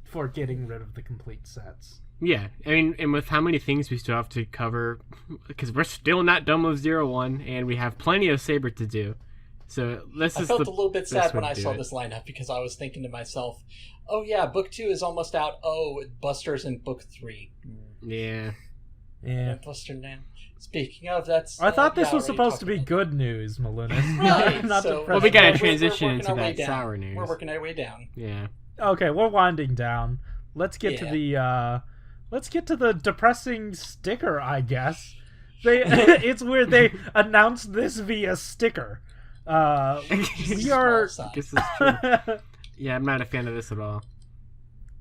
for getting rid of the complete sets. Yeah, I mean, and with how many things we still have to cover, because we're still not done with 01, and we have plenty of Saber to do. So I felt a little bit sad when I saw this lineup, because I was thinking to myself, oh yeah, book 2 is almost out. Oh, Buster's in book 3. Yeah. Buster now. Speaking of, I thought this was supposed to be good news, Malunas. Right. Well, we gotta transition into that sour news. We're working our way down. Yeah. Okay, we're winding down. Let's get to the depressing sticker, I guess. It's weird they announced this via sticker. We are. I guess it's true. Yeah, I'm not a fan of this at all.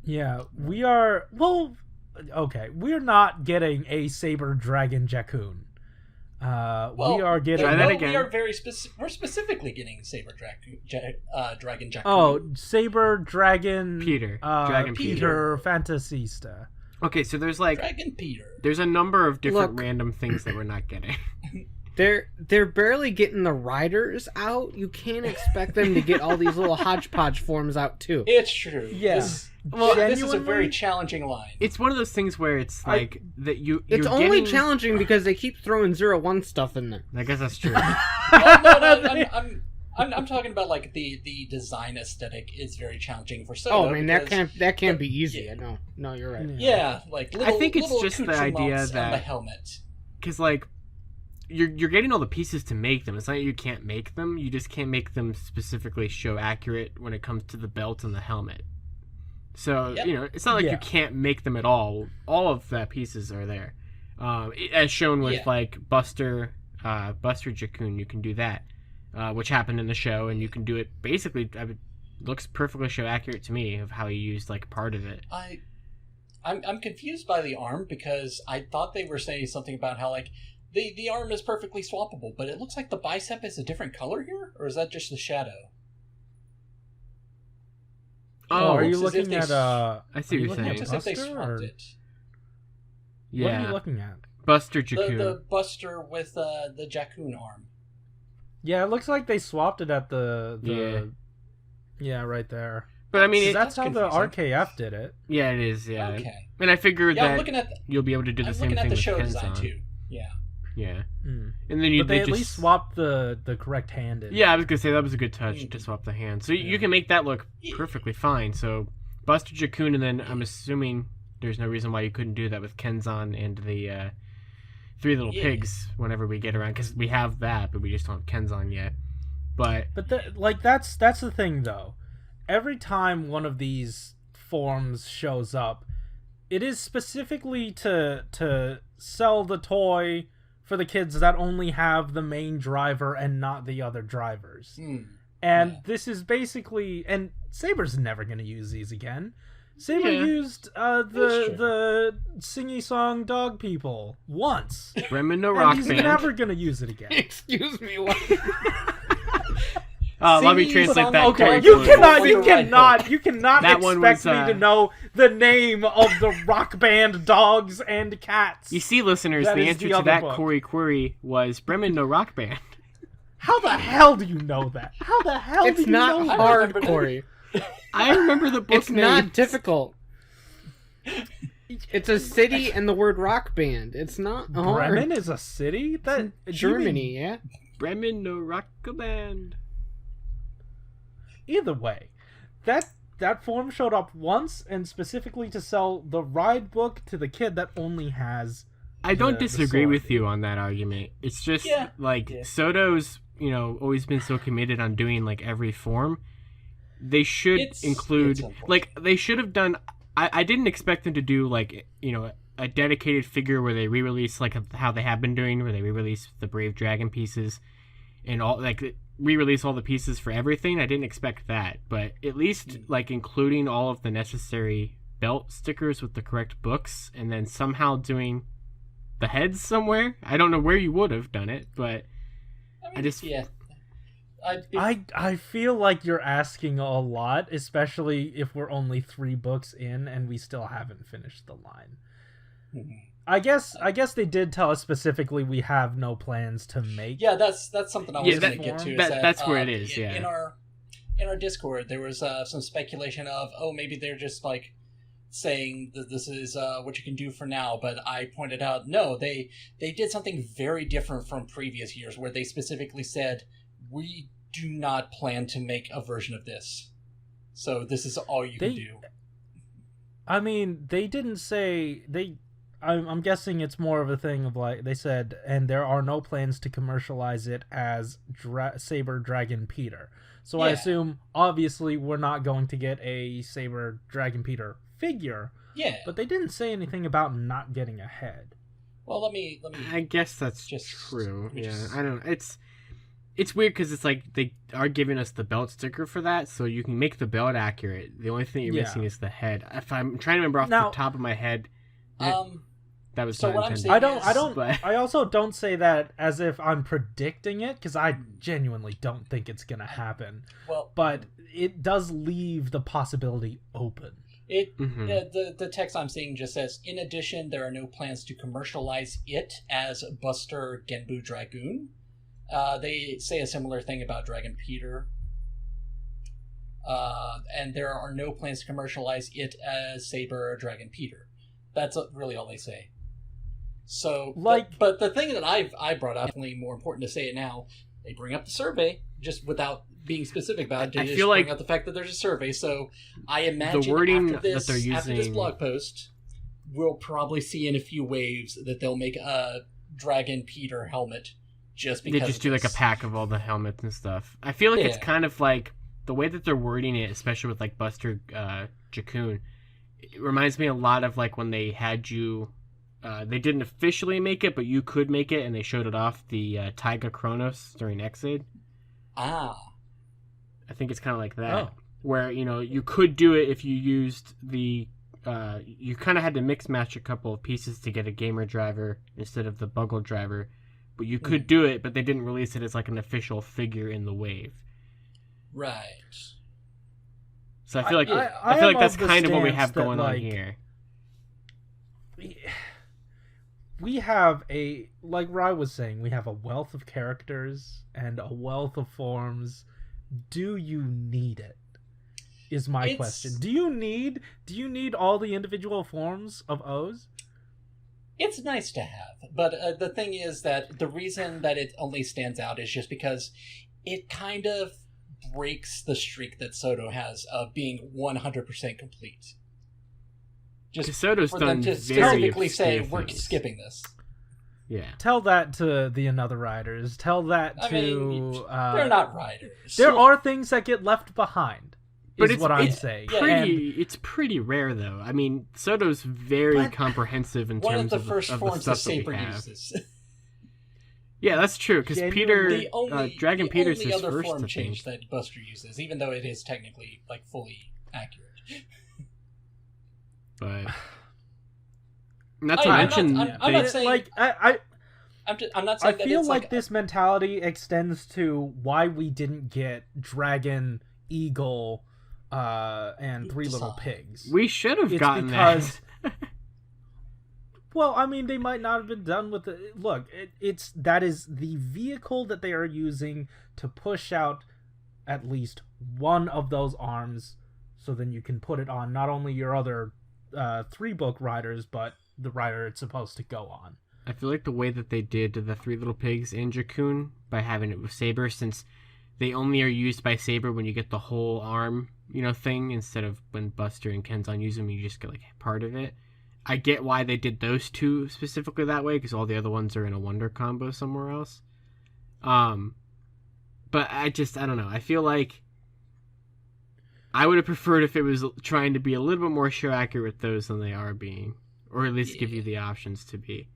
Yeah, we are. Well, okay, we're not getting a Saber Dragon Jakun. We are getting. We are we're specifically getting Saber Dragon Jakun. Oh, Saber Dragon Peter. Dragon Peter Fantasista. Okay, so there's like Dragon Peter. There's a number of different random things that we're not getting. They're barely getting the riders out. You can't expect them to get all these little hodgepodge forms out too. It's true. Yes. This is a very challenging line. It's one of those things where it's like that you. It's only challenging because they keep throwing 01 stuff in there. I guess that's true. I'm talking about like the design aesthetic is very challenging for SHODO. Oh, I mean that can't be easy. No, you're right. Yeah, like I think it's just the idea that the helmet, because like you're getting all the pieces to make them. It's not that you can't make them. You just can't make them specifically show accurate when it comes to the belt and the helmet. So it's not like you can't make them at all. All of the pieces are there, as shown with like Buster Jakun. You can do that. Which happened in the show, and you can do it basically. It looks perfectly show accurate to me of how he used like part of it. I'm confused by the arm because I thought they were saying something about how like the arm is perfectly swappable, but it looks like the bicep is a different color here, or is that just the shadow? Oh, are you looking at I see what you're saying. As if they swapped it. Yeah. What are you looking at? Buster Jakun. The Buster with the Jakun arm. Yeah, it looks like they swapped it at the right there. But I mean, that's how the RKF did it. Yeah, it is. Yeah. Okay. And I figured that you'll be able to do the same thing with show Kenzan design too. Yeah. Yeah. Mm. And then they at least swapped the correct hand in. Yeah, I was gonna say that was a good touch to swap the hand. So you can make that look perfectly fine. So Buster Jakun, and then I'm assuming there's no reason why you couldn't do that with Kenzan and the Three Little Pigs whenever we get around, because we have that, but we just don't have Kenzan yet. But that's the thing though. Every time one of these forms shows up, it is specifically to sell the toy for the kids that only have the main driver and not the other drivers. And this is basically, and Saber's never going to use these again. Saber used the singy song dog people once. Bremen no Rock Band. Band. He's never going to use it again. Excuse me, what? Let me translate that. Okay, you cannot That one expect was, me to know the name of the rock band dogs and cats. You see, listeners, That the is answer the to other that book. query was Bremen no Rock Band. How the hell do you know that? How the hell do It's you not know hard, that? Corey. I remember the book It's name. not difficult. It's a city and the word rock band. It's not hard. Bremen is a city? That Germany, yeah. Bremen no Rock Band. Either way, that form showed up once, and specifically to sell the ride book to the kid that only has. I don't the disagree sword. with you on that argument. It's just SHODO's, always been so committed on doing like every form. They should include they should have done. I didn't expect them to do like a dedicated figure where they re-release like how they have been doing, where they re-release the Brave Dragon pieces and all re-release all the pieces for everything. I didn't expect that, but at least like including all of the necessary belt stickers with the correct books, and then somehow doing the heads somewhere. I don't know where you would have done it, but I feel like you're asking a lot, especially if we're only 3 books in and we still haven't finished the line. I guess they did tell us specifically we have no plans to make. Yeah, that's something I was going to get to. That's where it is. In our Discord, there was some speculation of maybe they're just like saying that this is what you can do for now. But I pointed out no, they did something very different from previous years, where they specifically said we do not plan to make a version of this. So this is all you can do. I mean, they didn't say they. I'm guessing it's more of a thing of like they said, and there are no plans to commercialize it as Saber Dragon Peter. So I assume, obviously, we're not going to get a Saber Dragon Peter figure. Yeah. But they didn't say anything about not getting a head. Well, let me. I guess that's just true. I don't know. It's weird because it's like they are giving us the belt sticker for that, so you can make the belt accurate. The only thing you're missing is the head. If I'm trying to remember off the top of my head. That was so not what intended. I also don't say that as if I'm predicting it, because I genuinely don't think it's gonna happen. Well, but it does leave the possibility open. The text I'm seeing just says, in addition, there are no plans to commercialize it as Buster Genbu Dragoon. They say a similar thing about Dragon Peter. And there are no plans to commercialize it as Saber Dragon Peter. That's really all they say. So, but the thing that I brought up, definitely more important to say it now, they bring up the survey, just without being specific about it. They just bring up the fact that there's a survey. So I imagine the wording after this, that they're using... after this blog post, we'll probably see in a few waves that they'll make a Dragon Peter helmet just because they just do like a pack of all the helmets and stuff. I feel like it's kind of like the way that they're wording it, especially with like Buster Jakun. It reminds me a lot of like when they had you. They didn't officially make it, but you could make it, and they showed it off the Taiga Kronos during Xaid. I think it's kind of like that, where you could do it if you used the. You kind of had to mix match a couple of pieces to get a gamer driver instead of the Buggle driver, but you could do it. But they didn't release it as like an official figure in the wave. Right. So I feel like I feel like that's kind of what we have going on here. We have like Rai was saying, we have a wealth of characters and a wealth of forms. Do you need it? Is my question. Do you need all the individual forms of O's? It's nice to have, but the thing is that the reason that it only stands out is just because it kind of breaks the streak that SHODO has of being 100% complete. Just SHODO's for done them to very specifically say things. we're skipping this. Yeah. Tell that to the another riders. Tell that to... they're not riders. There are things that get left behind, but is what I'm saying. It's pretty rare, though. I mean, SHODO's very comprehensive in terms of the stuff that we have. Yeah, that's true, because Dragon Peter's his other first, form change that Buster uses, even though it is technically, like, fully accurate. But... Not to mention... I'm not saying... Like, I'm not saying I feel like this mentality extends to why we didn't get Dragon, Eagle, and Three Little Pigs. We should have gotten that. Well, I mean, they might not have been done with it. Look, that is the vehicle that they are using to push out at least one of those arms, so then you can put it on not only your other 3-book riders, but the rider it's supposed to go on. I feel like the way that they did to the Three Little Pigs and Jakun by having it with Saber, since they only are used by Saber when you get the whole arm, thing, instead of when Buster and Kenzan use them, you just get like part of it. I get why they did those two specifically that way, because all the other ones are in a Wonder combo somewhere else. But I don't know. I feel like I would have preferred if it was trying to be a little bit more show accurate with those than they are being, or at least give you the options to be.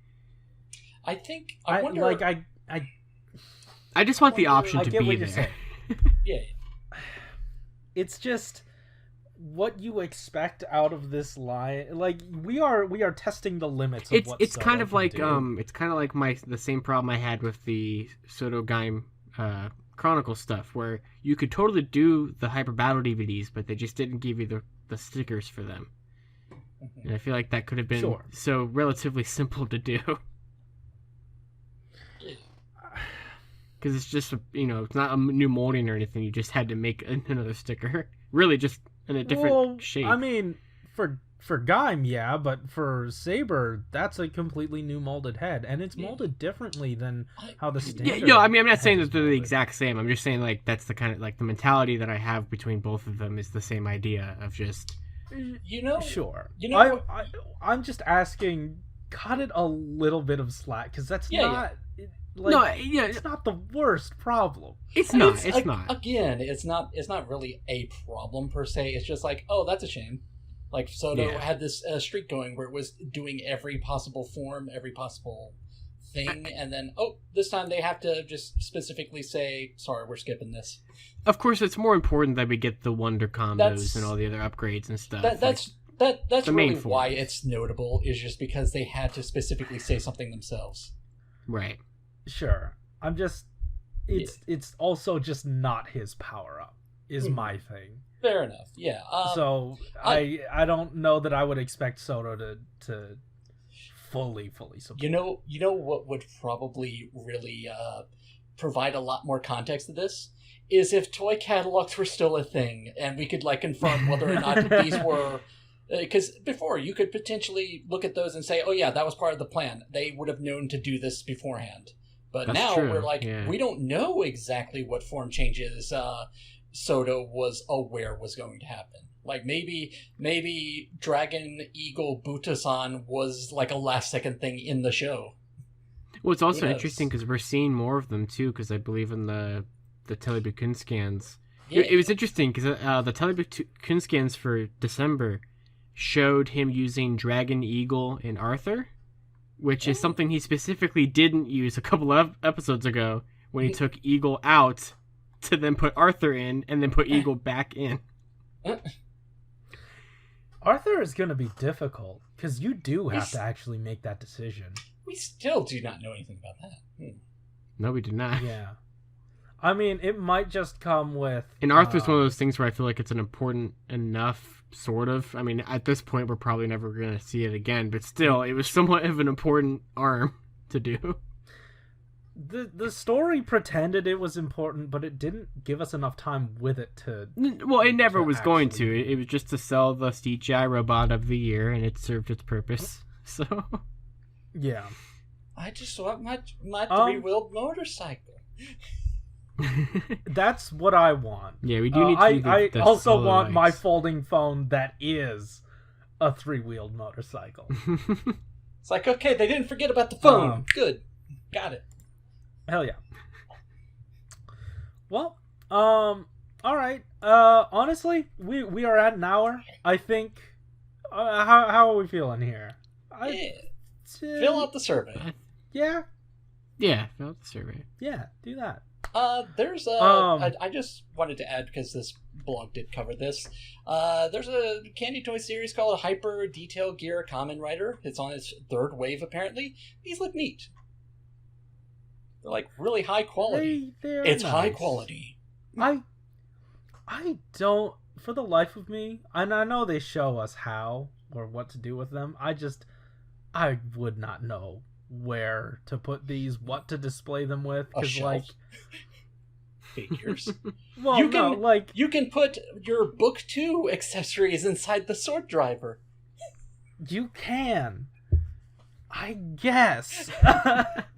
I wonder. I just want the option to be there. Yeah. It's just what you expect out of this line. Like, we are testing the limits of what it's SHODO kind of like do. It's kind of like the same problem I had with the SHODO Gaim Chronicle stuff, where you could totally do the Hyper Battle DVDs, but they just didn't give you the stickers for them. And I feel like that could have been so relatively simple to do. Because it's just, it's not a new molding or anything. You just had to make another sticker. Really, just in a different shape. I mean, for Gaim, yeah, but for Saber, that's a completely new molded head, and it's molded differently than how the standard. Yeah, I mean, I'm not saying that they're the exact same. I'm just saying, like, that's the kind of, like, the mentality that I have between both of them is the same idea of just... Sure. I'm just asking, cut it a little bit of slack, because that's not... Like, it's not the worst problem. It's not. Again, it's not really a problem per se. It's just like, oh, that's a shame. Like, SHODO had this streak going where it was doing every possible form, every possible thing, and then, this time they have to just specifically say, sorry, we're skipping this. Of course, it's more important that we get the Wonder combos and all the other upgrades and stuff. That's really why it's notable, is just because they had to specifically say something themselves. Right. Sure. I'm just... It's also just not his power-up, is my thing. Fair enough, yeah. So, I don't know that I would expect SHODO to fully support. You know what would probably really provide a lot more context to this? Is if toy catalogs were still a thing, and we could, like, confirm whether or not these were... Because before, you could potentially look at those and say, oh yeah, that was part of the plan. They would have known to do this beforehand. But That's now true. we're like, we don't know exactly what form changes SHODO was aware was going to happen. Like, maybe Dragon Eagle Butasan was like a last-second thing in the show. Well, it's also interesting because we're seeing more of them, too, because I believe in the Telebukun scans. Yeah. It was interesting because the Telebukun scans for December showed him using Dragon, Eagle, and Arthur, which is something he specifically didn't use a couple of episodes ago when he took Eagle out to then put Arthur in and then put Eagle back in. Arthur is going to be difficult because you do have to actually make that decision. We still do not know anything about that. No, we did not. Yeah. I mean, it might just come with... And Arthur's one of those things where I feel like it's an important enough, sort of. I mean, at this point, we're probably never going to see it again, but still, it was somewhat of an important arm to do. The story pretended it was important, but it didn't give us enough time with it to... Well, it never was going to. It was just to sell the CGI robot of the year, and it served its purpose. So... Yeah. I just want my three-wheeled motorcycle. That's what I want. Yeah, we do need to do I also want my folding phone that is a three-wheeled motorcycle. It's like, okay, they didn't forget about the phone. Good. Got it. Hell yeah. Well, all right. Honestly, we are at an hour. I think. How are we feeling here? Fill out the survey. Yeah. Yeah, fill out the survey. Yeah, do that. There's I just wanted to add, because this blog did cover this. There's a candy toy series called Hyper Detail Gear Kamen Rider. It's on its 3rd wave, apparently. These look neat. They're like really high quality. It's nice. High quality. I don't, for the life of me, and I know they show us how or what to do with them. I would not know where to put these, what to display them with, because like figures. Well, you can put your Book 2 accessories inside the sword driver. You can, I guess.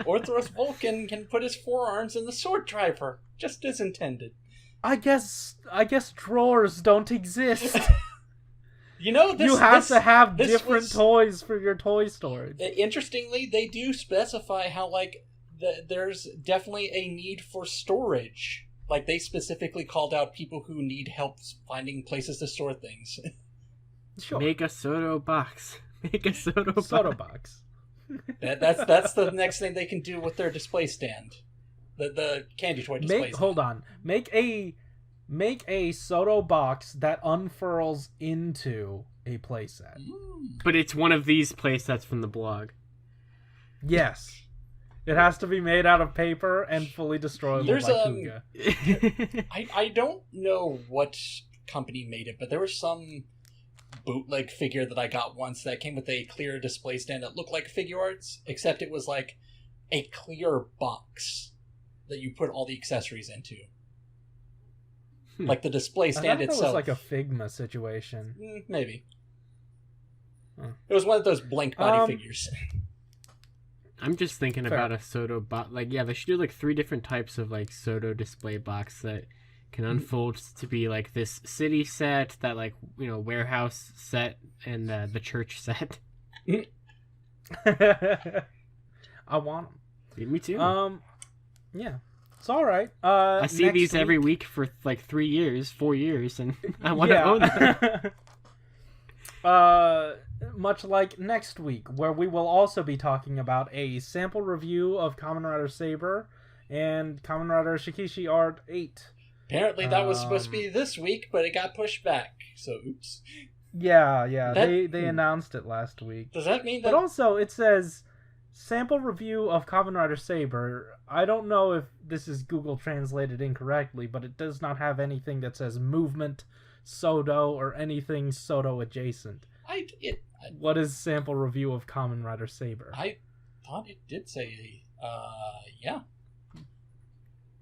Orthodic Vulcan can put his forearms in the sword driver, just as intended. I guess drawers don't exist. You know, you have to have different toys for your toy storage. Interestingly, they do specify how, like, there's definitely a need for storage. Like, they specifically called out people who need help finding places to store things. Sure. Make a SHODO box. Make a SHODO box. That's the next thing they can do with their display stand. The candy toy display stand. Hold on. Make a SHODO box that unfurls into a playset. But it's one of these playsets from the blog. Yes. It has to be made out of paper and fully destroyable by Kuga. I don't know what company made it, but there was some bootleg figure that I got once that came with a clear display stand that looked like figure arts, except it was like a clear box that you put all the accessories into. Like the display stand itself. It was like a Figma situation. Maybe. Huh. It was one of those blank body figures. I'm just thinking about a SHODO box. Like, yeah, they should do like 3 different types of like SHODO display box that can unfold to be like this city set, that like, you know, warehouse set, and the church set. I want them. Me too. Yeah. It's all right. I see these every week for like 4 years, and I want to own them. Much like next week, where we will also be talking about a sample review of Kamen Rider Saber and Kamen Rider Shikishi Art 8. Apparently that was supposed to be this week, but it got pushed back, so oops. Yeah, they announced it last week. Does that mean that... But also, it says, sample review of Kamen Rider Saber. I don't know if this is Google translated incorrectly, but it does not have anything that says movement, SHODO, or anything SHODO adjacent. What is sample review of Kamen Rider Saber? I thought it did say, yeah.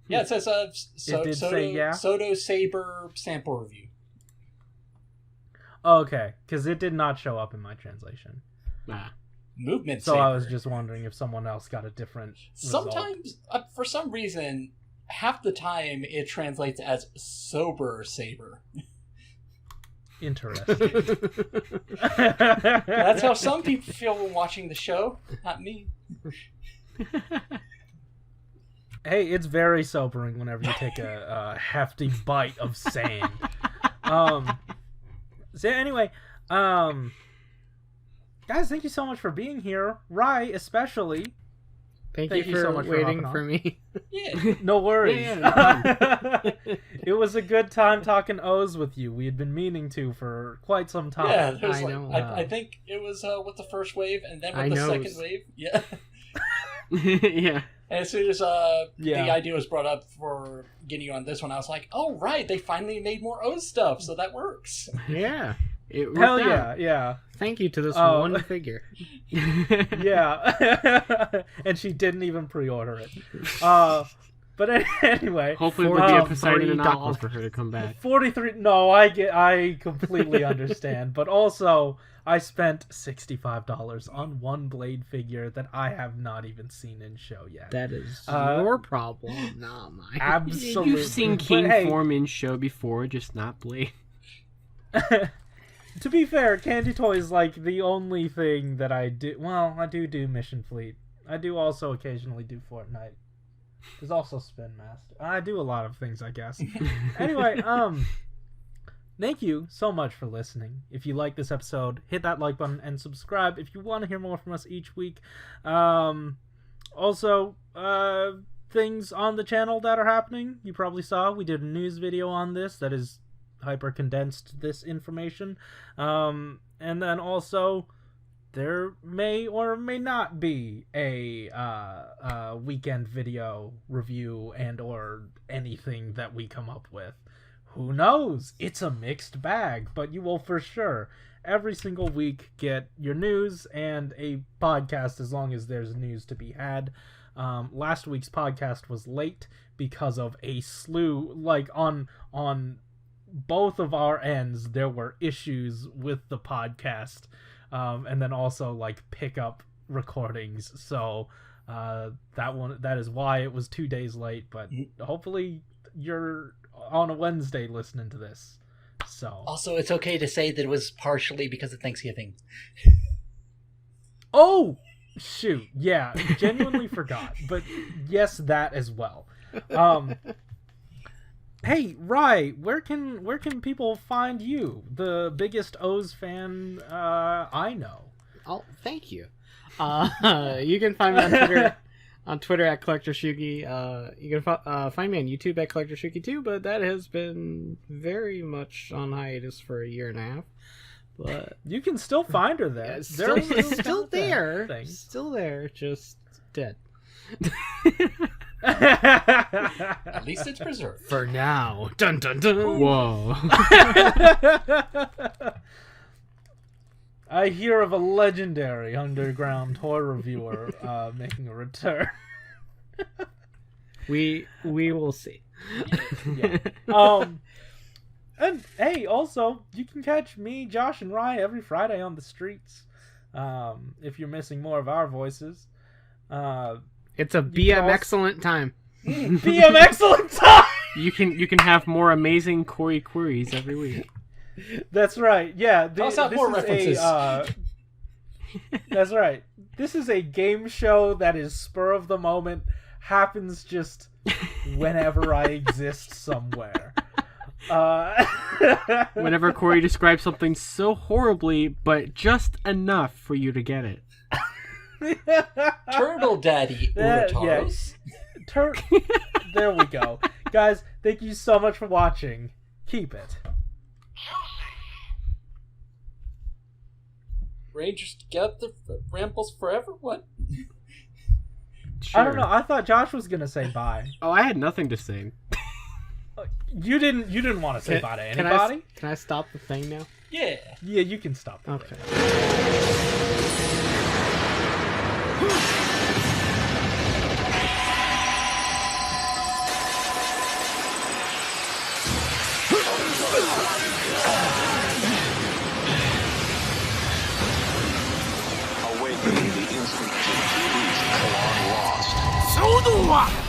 Yeah, it says, SHODO Saber sample review. Okay, because it did not show up in my translation. Movement so Saber. I was just wondering if someone else got a different result. Sometimes, for some reason, half the time it translates as Sober Saber. Interesting. That's how some people feel when watching the show, not me. Hey, it's very sobering whenever you take a hefty bite of sand. So anyway, guys, thank you so much for being here. Rai, especially. Thank you for so much waiting for me. Yeah. No worries. Yeah, it was a good time talking O's with you. We had been meaning to for quite some time. Yeah, I know. I think it was with the first wave and then with the second wave. Yeah. Yeah. And as soon as the idea was brought up for getting you on this one, I was like, oh, right, they finally made more O stuff, so that works. Yeah. Hell yeah, yeah. Thank you to this one figure. Yeah. And she didn't even pre-order it. But anyway. Hopefully there'll be a Poseidon and Aqua for her to come back. 43. No, I completely understand. But also, I spent $65 on one Blade figure that I have not even seen in show yet. That is your problem, not mine. Absolutely. You've seen King form in show before, just not Blade. To be fair, Candy Toy is like the only thing that I do. Well, I do Mission Fleet. I do also occasionally do Fortnite. There's also Spin Master. I do a lot of things, I guess. Anyway, thank you so much for listening. If you like this episode, hit that like button and subscribe if you want to hear more from us each week. Also, things on the channel that are happening. You probably saw we did a news video on this that is hyper condensed this information. And then also there may or may not be a weekend video review and or anything that we come up with. Who knows? It's a mixed bag, but you will for sure every single week get your news and a podcast as long as there's news to be had. Last week's podcast was late because of a slew, like on both of our ends, there were issues with the podcast. And then also like pickup recordings. So that is why it was 2 days late, but hopefully you're on a Wednesday listening to this. So also, it's okay to say that it was partially because of Thanksgiving. Oh shoot, yeah, genuinely forgot, but yes, that as well. Hey, Rai, where can people find you? The biggest O's fan I know. Oh, thank you. You can find me on Twitter at Collector Shuki. You can find me on YouTube at Collector Shuki too, but that has been very much on hiatus for a year and a half. But you can still find her there. Yeah, still there. Still there, just dead. At least it's preserved. For now. Dun dun dun. Whoa. I hear of a legendary underground toy reviewer making a return. We will see. Yeah. And hey, also you can catch me, Josh, and Rai every Friday on the streets. If you're missing more of our voices. It's a BM excellent time. BM excellent time. You can have more amazing Corey queries every week. That's right. Yeah. Toss out more references. That's right. This is a game show that is spur of the moment. Happens just whenever I exist somewhere. Whenever Corey describes something so horribly, but just enough for you to get it. Turtle Daddy Urataros. There we go. Guys, thank you so much for watching. Keep it. Rangers together, Rambles forever? What? Sure. I don't know. I thought Josh was gonna say bye. Oh, I had nothing to say. You didn't want to say bye to anybody? Can I stop the thing now? Yeah. Yeah, you can stop. Okay. Awakening the instant Chiki's long lost.